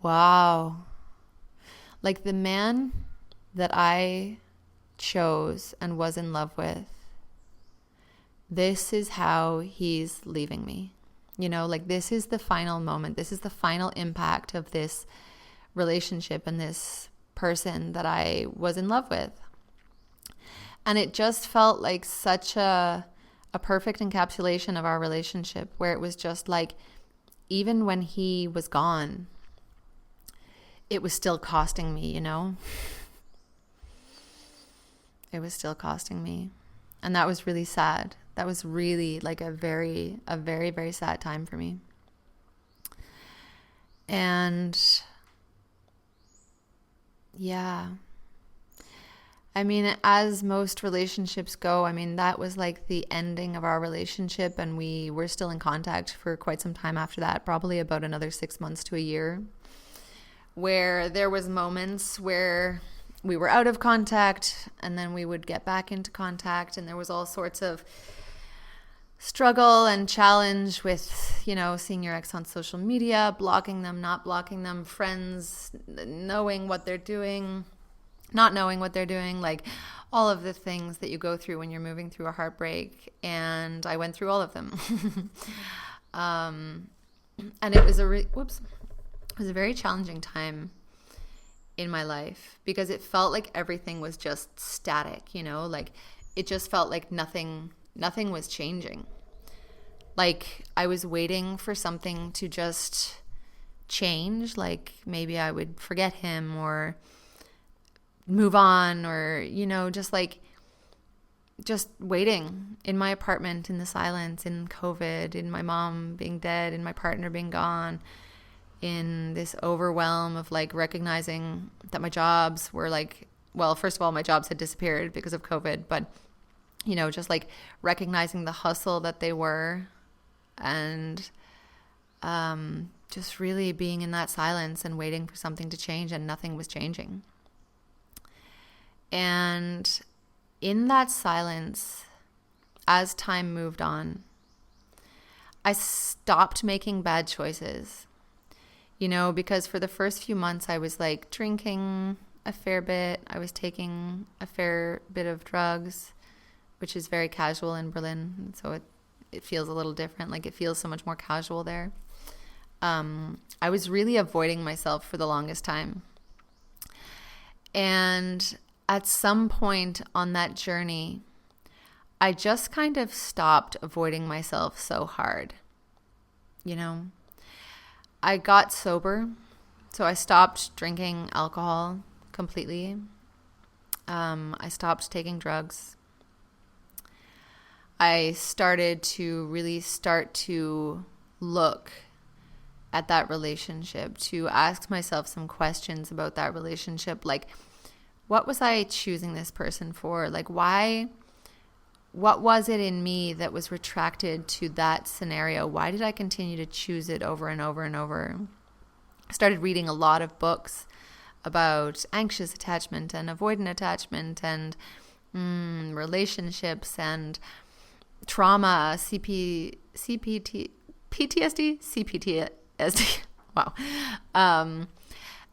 wow, like the man that I chose and was in love with, this is how he's leaving me. You know, like, this is the final moment. This is the final impact of this relationship and this person that I was in love with. And it just felt like such a perfect encapsulation of our relationship, where it was just like, even when he was gone, it was still costing me, you know? It was still costing me. And that was really sad. That was really like a very, very sad time for me. And yeah, I mean, as most relationships go, I mean, that was like the ending of our relationship, and we were still in contact for quite some time after that, probably about another 6 months to a year, where there was moments where we were out of contact and then we would get back into contact, and there was all sorts of struggle and challenge with, seeing your ex on social media, blocking them, not blocking them, friends knowing what they're doing, not knowing what they're doing, like all of the things that you go through when you're moving through a heartbreak. And I went through all of them. And it was it was a very challenging time in my life, because it felt like everything was just static, like it just felt like nothing was changing. Like I was waiting for something to just change, like maybe I would forget him or move on, or just waiting in my apartment, in the silence, in COVID, in my mom being dead, in my partner being gone, in this overwhelm of like recognizing that my jobs were like, well, first of all, my jobs had disappeared because of COVID, but just like recognizing the hustle that they were, and just really being in that silence and waiting for something to change, and nothing was changing. And in that silence, as time moved on, I stopped making bad choices, because for the first few months I was like drinking a fair bit. I was taking a fair bit of drugs, which is very casual in Berlin. So it feels a little different. Like it feels so much more casual there. I was really avoiding myself for the longest time. And at some point on that journey, I just kind of stopped avoiding myself so hard. I got sober. So I stopped drinking alcohol completely. I stopped taking drugs. I started to really look at that relationship, to ask myself some questions about that relationship. Like, what was I choosing this person for? Like, why? What was it in me that was retracted to that scenario? Why did I continue to choose it over and over and over? I started reading a lot of books about anxious attachment and avoidant attachment and relationships and trauma, PTSD. Wow.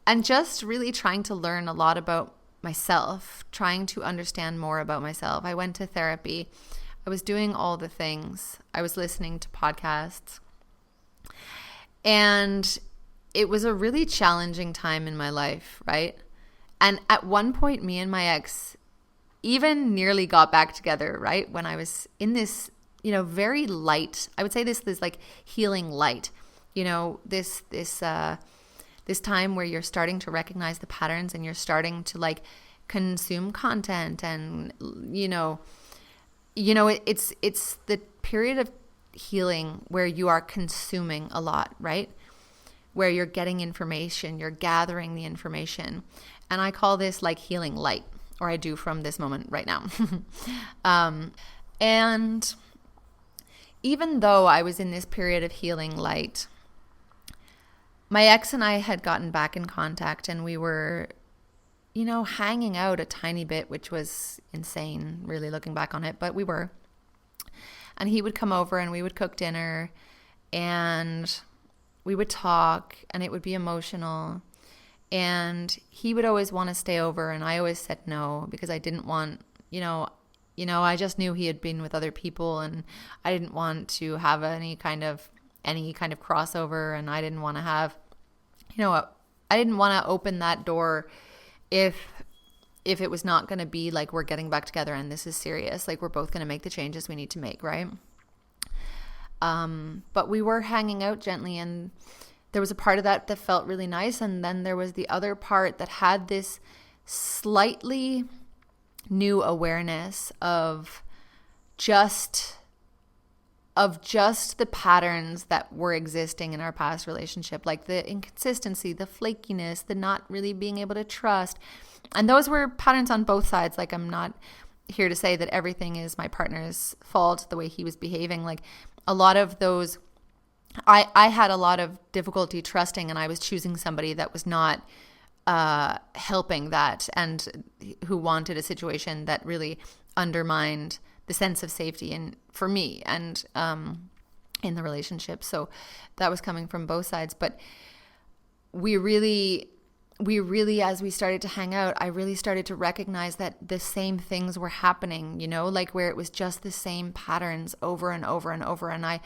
And just really trying to learn a lot about myself, trying to understand more about myself. I went to therapy. I was doing all the things. I was listening to podcasts. And it was a really challenging time in my life, right? And at one point, me and my ex even nearly got back together, right? When I was in this, very light, I would say this like healing light, this time where you're starting to recognize the patterns and you're starting to like consume content, and it's the period of healing where you are consuming a lot, right? Where you're getting information, you're gathering the information. And I call this like healing light, or I do from this moment right now. And even though I was in this period of healing light, my ex and I had gotten back in contact, and we were, hanging out a tiny bit, which was insane, really looking back on it, but we were. And he would come over and we would cook dinner and we would talk, and it would be emotional. And he would always want to stay over, and I always said no, because I didn't want, I just knew he had been with other people, and I didn't want to have any kind of crossover, and I didn't want to have, I didn't want to open that door if it was not going to be like we're getting back together and this is serious, like we're both going to make the changes we need to make, right? But we were hanging out gently, and there was a part of that felt really nice, and then there was the other part that had this slightly new awareness of just the patterns that were existing in our past relationship, like the inconsistency, the flakiness, the not really being able to trust. And those were patterns on both sides. Like, I'm not here to say that everything is my partner's fault, the way he was behaving. Like, a lot of those, I had a lot of difficulty trusting, and I was choosing somebody that was not helping that, and who wanted a situation that really undermined the sense of safety for me and in the relationship. So that was coming from both sides. But we really, as we started to hang out, I really started to recognize that the same things were happening, like where it was just the same patterns over and over and over. And I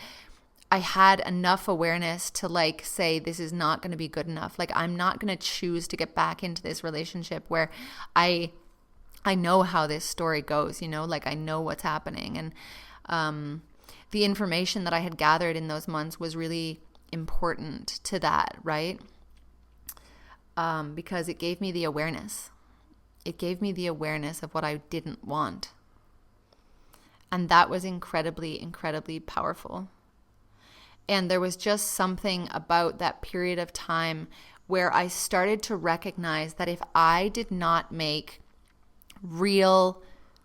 had enough awareness to like say, this is not going to be good enough. Like, I'm not going to choose to get back into this relationship where I know how this story goes, like I know what's happening. And the information that I had gathered in those months was really important to that, right? Because it gave me the awareness. It gave me the awareness of what I didn't want. And that was incredibly, incredibly powerful. And there was just something about that period of time where I started to recognize that if I did not make real,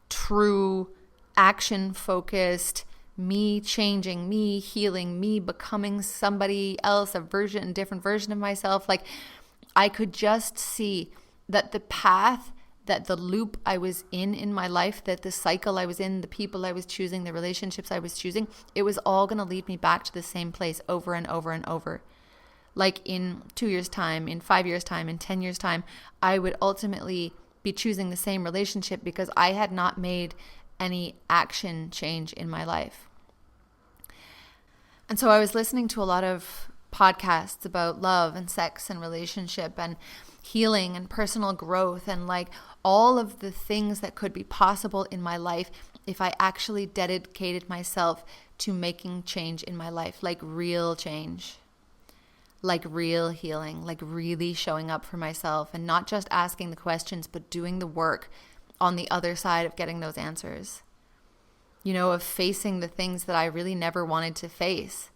true, action-focused, me changing, me healing, me becoming somebody else, a different version of myself, like, I could just see that the path, that the loop I was in my life, that the cycle I was in, the people I was choosing, the relationships I was choosing, it was all going to lead me back to the same place over and over and over. Like, in 2 years' time, in 5 years' time, in 10 years' time, I would ultimately be choosing the same relationship because I had not made any action change in my life. And so I was listening to a lot of podcasts about love and sex and relationship and healing and personal growth and like all of the things that could be possible in my life if I actually dedicated myself to making change in my life, like real change, like real healing, like really showing up for myself and not just asking the questions, but doing the work on the other side of getting those answers, of facing the things that I really never wanted to face.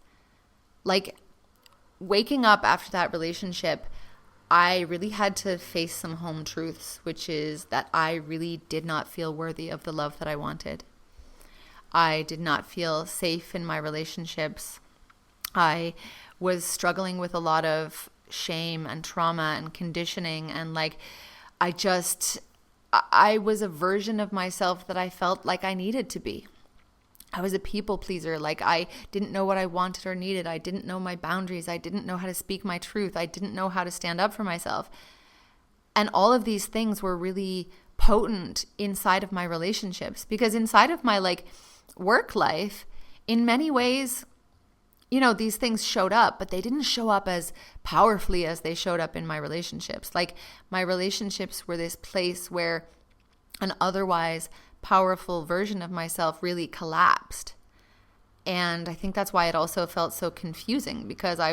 Like, waking up after that relationship, I really had to face some home truths, which is that I really did not feel worthy of the love that I wanted. I did not feel safe in my relationships. I was struggling with a lot of shame and trauma and conditioning, and like, I was a version of myself that I felt like I needed to be. I was a people pleaser. Like, I didn't know what I wanted or needed. I didn't know my boundaries. I didn't know how to speak my truth. I didn't know how to stand up for myself. And all of these things were really potent inside of my relationships, because inside of my like work life, in many ways, these things showed up, but they didn't show up as powerfully as they showed up in my relationships. Like, my relationships were this place where an otherwise powerful version of myself really collapsed. And I think that's why it also felt so confusing, because I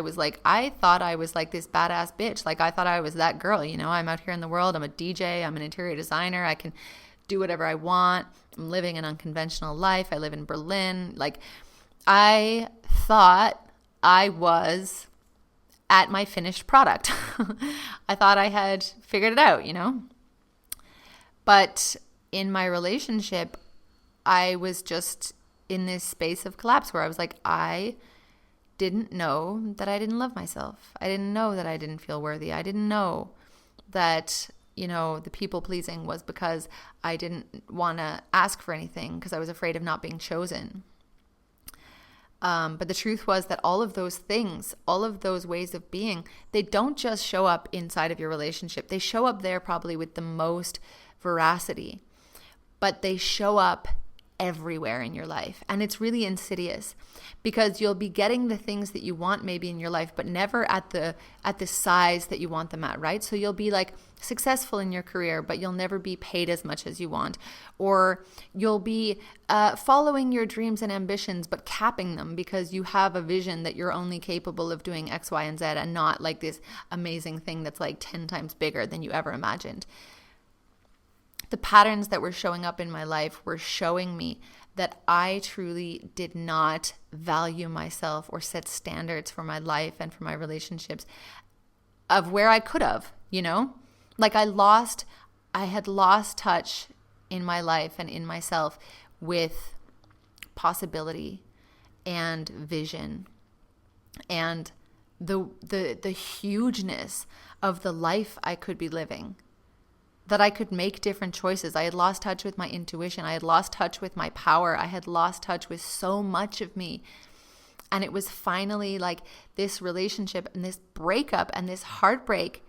thought I was like this badass bitch. Like, I thought I was that girl, I'm out here in the world. I'm a DJ. I'm an interior designer. I can do whatever I want. I'm living an unconventional life. I live in Berlin. Like, I thought I was at my finished product. I thought I had figured it out, But in my relationship, I was just in this space of collapse where I was like, I didn't know that I didn't love myself. I didn't know that I didn't feel worthy. I didn't know that, the people pleasing was because I didn't want to ask for anything because I was afraid of not being chosen. But the truth was that all of those things, all of those ways of being, they don't just show up inside of your relationship. They show up there probably with the most veracity, but they show up everywhere in your life. And it's really insidious, because you'll be getting the things that you want maybe in your life, but never at the size that you want them at, right? So you'll be like successful in your career, but you'll never be paid as much as you want. Or you'll be following your dreams and ambitions, but capping them because you have a vision that you're only capable of doing X, Y, and Z, and not like this amazing thing that's like 10 times bigger than you ever imagined. The patterns that were showing up in my life were showing me that I truly did not value myself or set standards for my life and for my relationships of where I could have, Like, I lost I had lost touch in my life and in myself with possibility and vision and the hugeness of the life I could be living, that I could make different choices. I had lost touch with my intuition. I had lost touch with my power. I had lost touch with so much of me. And it was finally like this relationship and this breakup and this heartbreak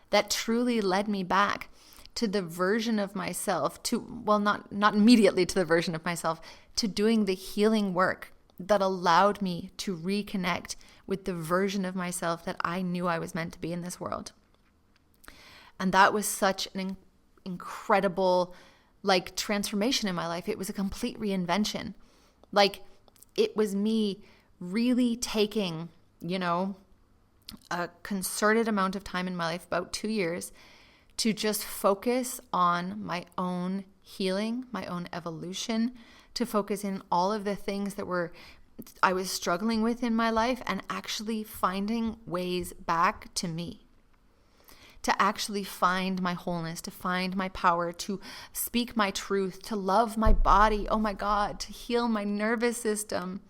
that truly led me back to the version of myself, not immediately to the version of myself, to doing the healing work that allowed me to reconnect with the version of myself that I knew I was meant to be in this world. And that was such an incredible transformation in my life. It was a complete reinvention. It was me really taking, a concerted amount of time in my life, about 2 years, to just focus on my own healing, my own evolution, to focus in all of the things that I was struggling with in my life, and actually finding ways back to me, to actually find my wholeness, to find my power, to speak my truth, to love my body, oh my God, to heal my nervous system,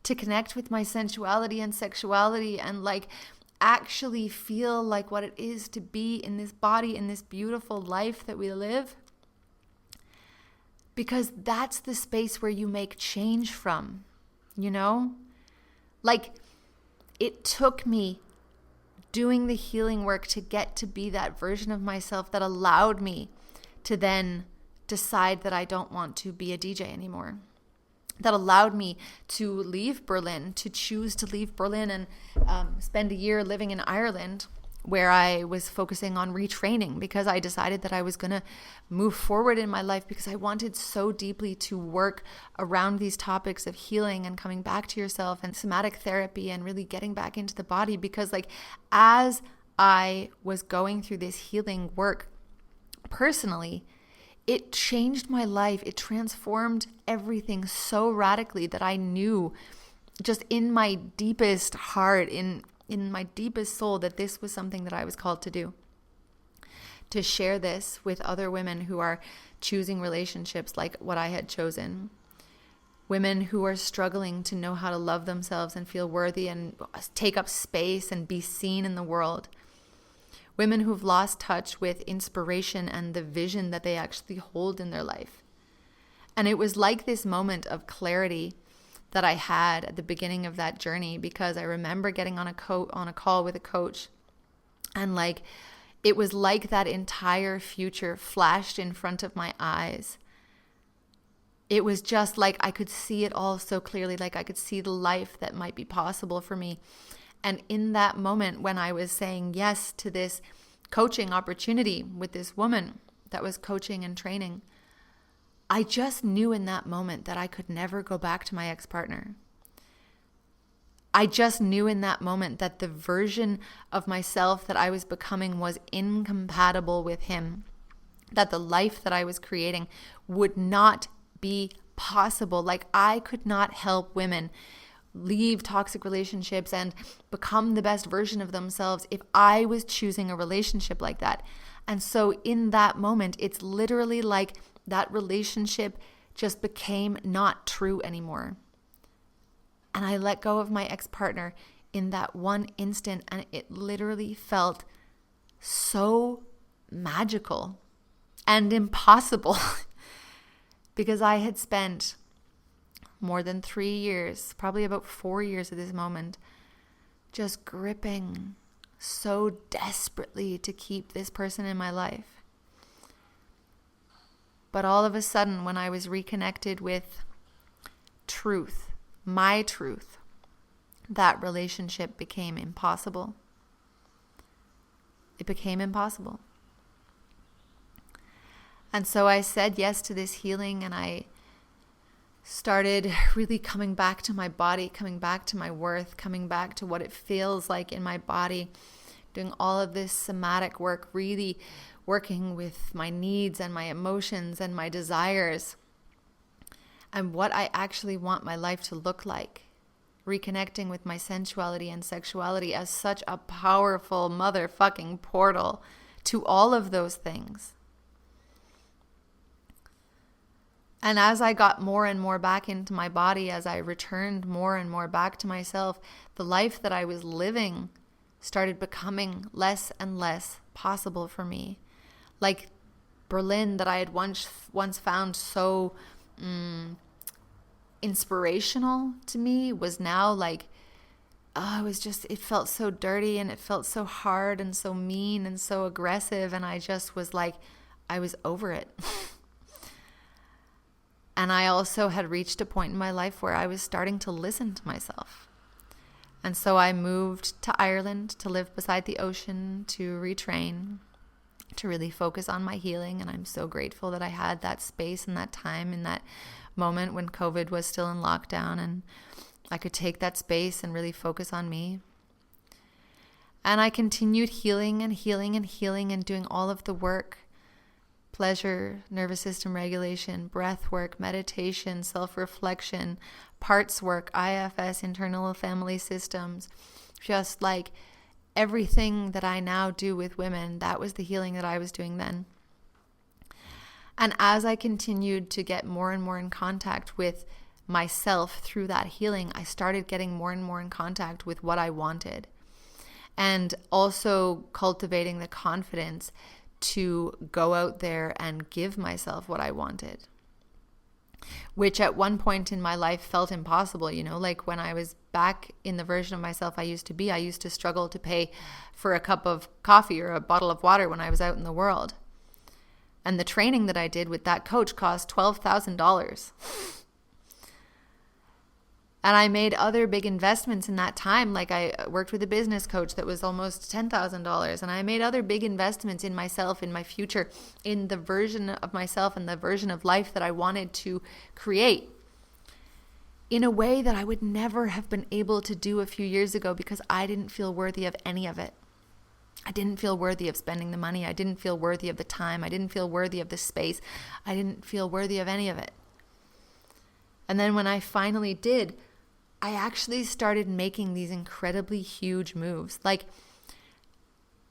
to connect with my sensuality and sexuality, and actually feel like what it is to be in this body, in this beautiful life that we live. Because that's the space where you make change from, it took me doing the healing work to get to be that version of myself that allowed me to then decide that I don't want to be a DJ anymore. That allowed me to leave Berlin, to choose to leave Berlin and spend a year living in Ireland, where I was focusing on retraining, because I decided that I was going to move forward in my life, because I wanted so deeply to work around these topics of healing and coming back to yourself and somatic therapy and really getting back into the body. Because as I was going through this healing work personally, it changed my life. It transformed everything so radically that I knew just in my deepest heart, in my deepest soul, that this was something that I was called to do. To share this with other women who are choosing relationships like what I had chosen. Women who are struggling to know how to love themselves and feel worthy and take up space and be seen in the world. Women who've lost touch with inspiration and the vision that they actually hold in their life. And it was like this moment of clarity that I had at the beginning of that journey, because I remember getting on a call with a coach, and it was like that entire future flashed in front of my eyes. It was just like I could see it all so clearly, like I could see the life that might be possible for me. And in that moment, when I was saying yes to this coaching opportunity with this woman that was coaching and training, I just knew in that moment that I could never go back to my ex-partner. I just knew in that moment that the version of myself that I was becoming was incompatible with him, that the life that I was creating would not be possible. I could not help women leave toxic relationships and become the best version of themselves if I was choosing a relationship like that. And so in that moment, it's literally like that relationship just became not true anymore. And I let go of my ex-partner in that one instant, and it literally felt so magical and impossible because I had spent more than 3 years, probably about 4 years at this moment, just gripping so desperately to keep this person in my life. But all of a sudden, when I was reconnected with truth, my truth, that relationship became impossible. It became impossible. And so I said yes to this healing, and I started really coming back to my body, coming back to my worth, coming back to what it feels like in my body, doing all of this somatic work, really working with my needs and my emotions and my desires and what I actually want my life to look like. Reconnecting with my sensuality and sexuality as such a powerful motherfucking portal to all of those things. And as I got more and more back into my body, as I returned more and more back to myself, the life that I was living started becoming less and less possible for me. Like Berlin, that I had once found so inspirational to me, was now like, it felt so dirty, and it felt so hard and so mean and so aggressive. And I just was like, I was over it. And I also had reached a point in my life where I was starting to listen to myself. And so I moved to Ireland to live beside the ocean, to retrain, to really focus on my healing. And I'm so grateful that I had that space and that time in that moment when COVID was still in lockdown, and I could take that space and really focus on me. And I continued healing and healing and healing and doing all of the work: pleasure, nervous system regulation, breath work, meditation, self-reflection, parts work, IFS, internal family systems, just like everything that I now do with women. That was the healing that I was doing then. And as I continued to get more and more in contact with myself through that healing, I started getting more and more in contact with what I wanted, and also cultivating the confidence to go out there and give myself what I wanted, which at one point in my life felt impossible. Like when I was back in the version of myself I used to be, I used to struggle to pay for a cup of coffee or a bottle of water when I was out in the world. And the training that I did with that coach cost $12,000. And I made other big investments in that time. Like I worked with a business coach that was almost $10,000. And I made other big investments in myself, in my future, in the version of myself and the version of life that I wanted to create, in a way that I would never have been able to do a few years ago, because I didn't feel worthy of any of it. I didn't feel worthy of spending the money. I didn't feel worthy of the time. I didn't feel worthy of the space. I didn't feel worthy of any of it. And then when I finally did, I actually started making these incredibly huge moves. Like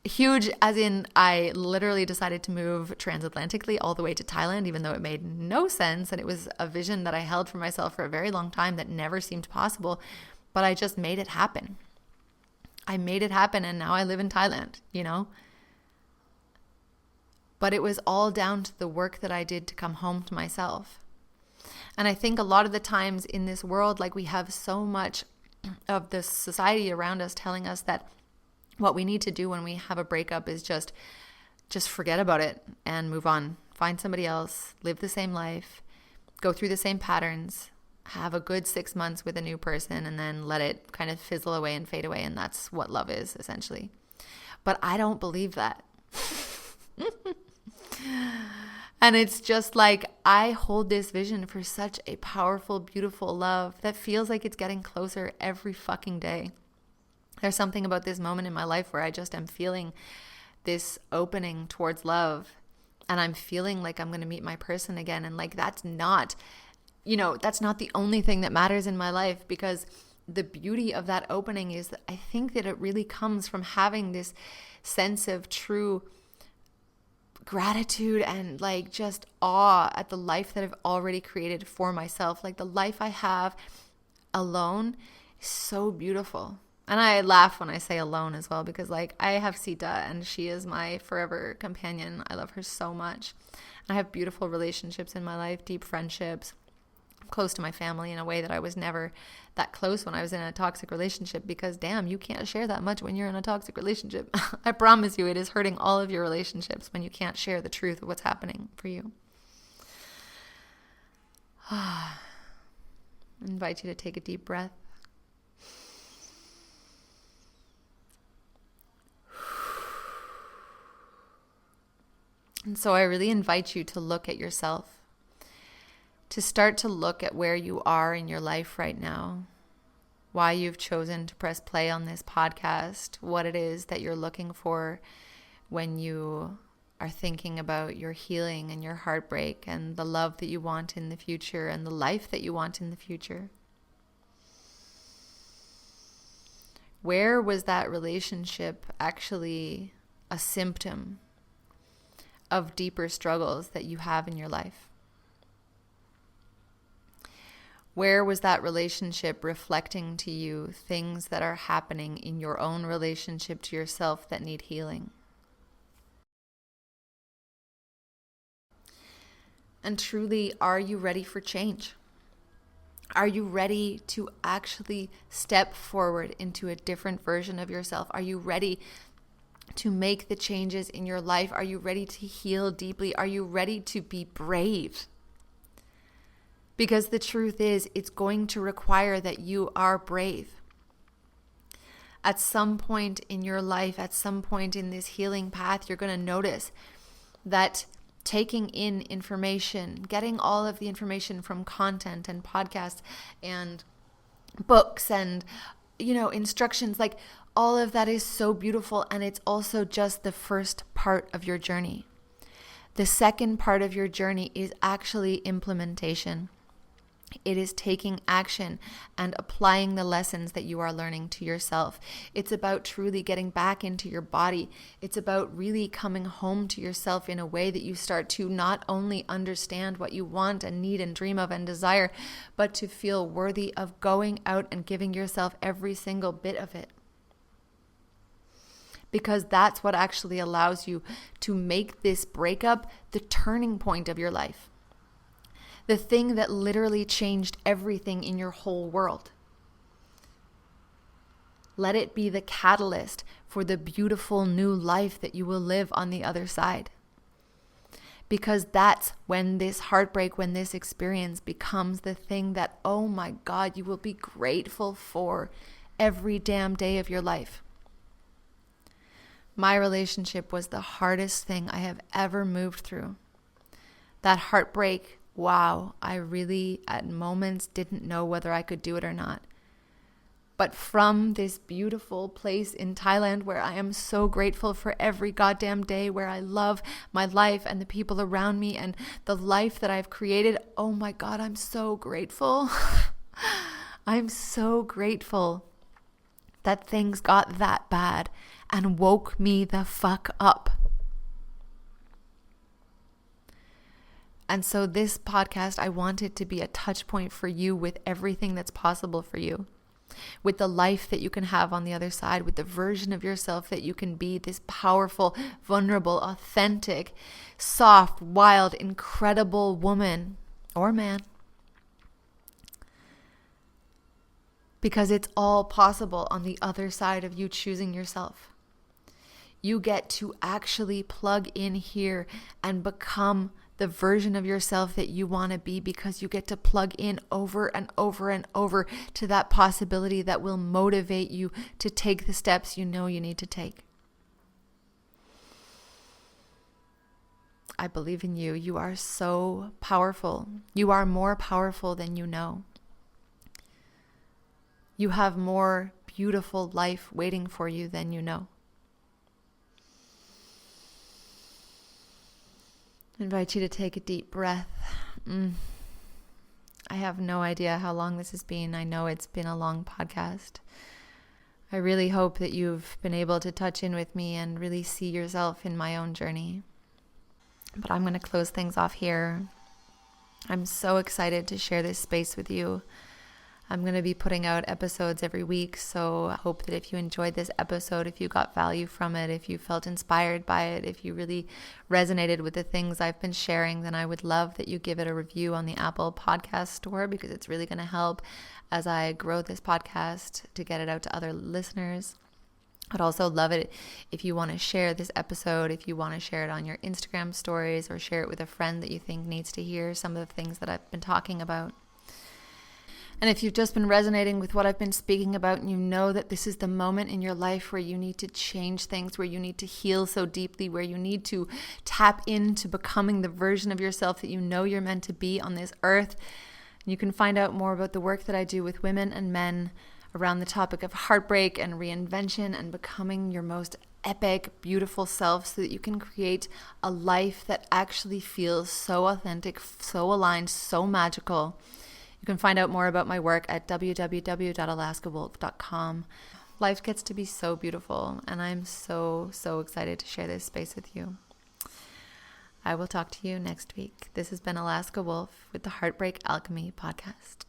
huge as in I literally decided to move transatlantically all the way to Thailand, even though it made no sense. And it was a vision that I held for myself for a very long time that never seemed possible. But I just made it happen. I made it happen, and now I live in Thailand, But it was all down to the work that I did to come home to myself. And I think a lot of the times in this world, like we have so much of the society around us telling us that what we need to do when we have a breakup is just forget about it and move on. Find somebody else, live the same life, go through the same patterns, have a good 6 months with a new person, and then let it kind of fizzle away and fade away. And that's what love is, essentially. But I don't believe that. And it's just like I hold this vision for such a powerful, beautiful love that feels like it's getting closer every fucking day. There's something about this moment in my life where I just am feeling this opening towards love, and I'm feeling like I'm going to meet my person again. And like that's not the only thing that matters in my life, because the beauty of that opening is that I think that it really comes from having this sense of true gratitude and like just awe at the life that I've already created for myself. Like the life I have alone is so beautiful. And I laugh when I say alone as well, because like I have Sita and she is my forever companion. I love her so much. And I have beautiful relationships in my life, deep friendships. I'm close to my family in a way that I was never that close when I was in a toxic relationship, because damn, you can't share that much when you're in a toxic relationship. I promise you, it is hurting all of your relationships when you can't share the truth of what's happening for you. I invite you to take a deep breath. And so I really invite you to look at yourself, to start to look at where you are in your life right now, why you've chosen to press play on this podcast, what it is that you're looking for when you are thinking about your healing and your heartbreak and the love that you want in the future and the life that you want in the future. Where was that relationship actually a symptom of deeper struggles that you have in your life? Where was that relationship reflecting to you things that are happening in your own relationship to yourself that need healing? And truly, are you ready for change? Are you ready to actually step forward into a different version of yourself? Are you ready to make the changes in your life? Are you ready to heal deeply? Are you ready to be brave? Because the truth is, it's going to require that you are brave. At some point in your life, at some point in this healing path, you're going to notice that taking in information, getting all of the information from content and podcasts and books and, instructions, like all of that is so beautiful. And it's also just the first part of your journey. The second part of your journey is actually implementation. It is taking action and applying the lessons that you are learning to yourself. It's about truly getting back into your body. It's about really coming home to yourself in a way that you start to not only understand what you want and need and dream of and desire, but to feel worthy of going out and giving yourself every single bit of it. Because that's what actually allows you to make this breakup the turning point of your life. The thing that literally changed everything in your whole world. Let it be the catalyst for the beautiful new life that you will live on the other side. Because that's when this heartbreak, when this experience becomes the thing that, oh my God, you will be grateful for every damn day of your life. My relationship was the hardest thing I have ever moved through. That heartbreak, wow, I really at moments didn't know whether I could do it or not. But from this beautiful place in Thailand where I am so grateful for every goddamn day, where I love my life and the people around me and the life that I've created, oh my God, I'm so grateful. I'm so grateful that things got that bad and woke me the fuck up. And so this podcast, I want it to be a touch point for you with everything that's possible for you, with the life that you can have on the other side, with the version of yourself that you can be, this powerful, vulnerable, authentic, soft, wild, incredible woman or man. Because it's all possible on the other side of you choosing yourself. You get to actually plug in here and become the version of yourself that you want to be, because you get to plug in over and over and over to that possibility that will motivate you to take the steps you know you need to take. I believe in you. You are so powerful. You are more powerful than you know. You have more beautiful life waiting for you than you know. I invite you to take a deep breath. I have no idea how long this has been. I know it's been a long podcast. I really hope that you've been able to touch in with me and really see yourself in my own journey. But I'm going to close things off here. I'm so excited to share this space with you. I'm going to be putting out episodes every week, so I hope that if you enjoyed this episode, if you got value from it, if you felt inspired by it, if you really resonated with the things I've been sharing, then I would love that you give it a review on the Apple Podcast Store, because it's really going to help as I grow this podcast to get it out to other listeners. I'd also love it if you want to share this episode, if you want to share it on your Instagram stories or share it with a friend that you think needs to hear some of the things that I've been talking about. And if you've just been resonating with what I've been speaking about, and you know that this is the moment in your life where you need to change things, where you need to heal so deeply, where you need to tap into becoming the version of yourself that you know you're meant to be on this earth, you can find out more about the work that I do with women and men around the topic of heartbreak and reinvention and becoming your most epic, beautiful self, so that you can create a life that actually feels so authentic, so aligned, so magical. You can find out more about my work at www.alaskawolf.com. Life gets to be so beautiful, and I'm so excited to share this space with you. I will talk to you next week. This has been Alaska Wolf with the Heartbreak Alchemy Podcast.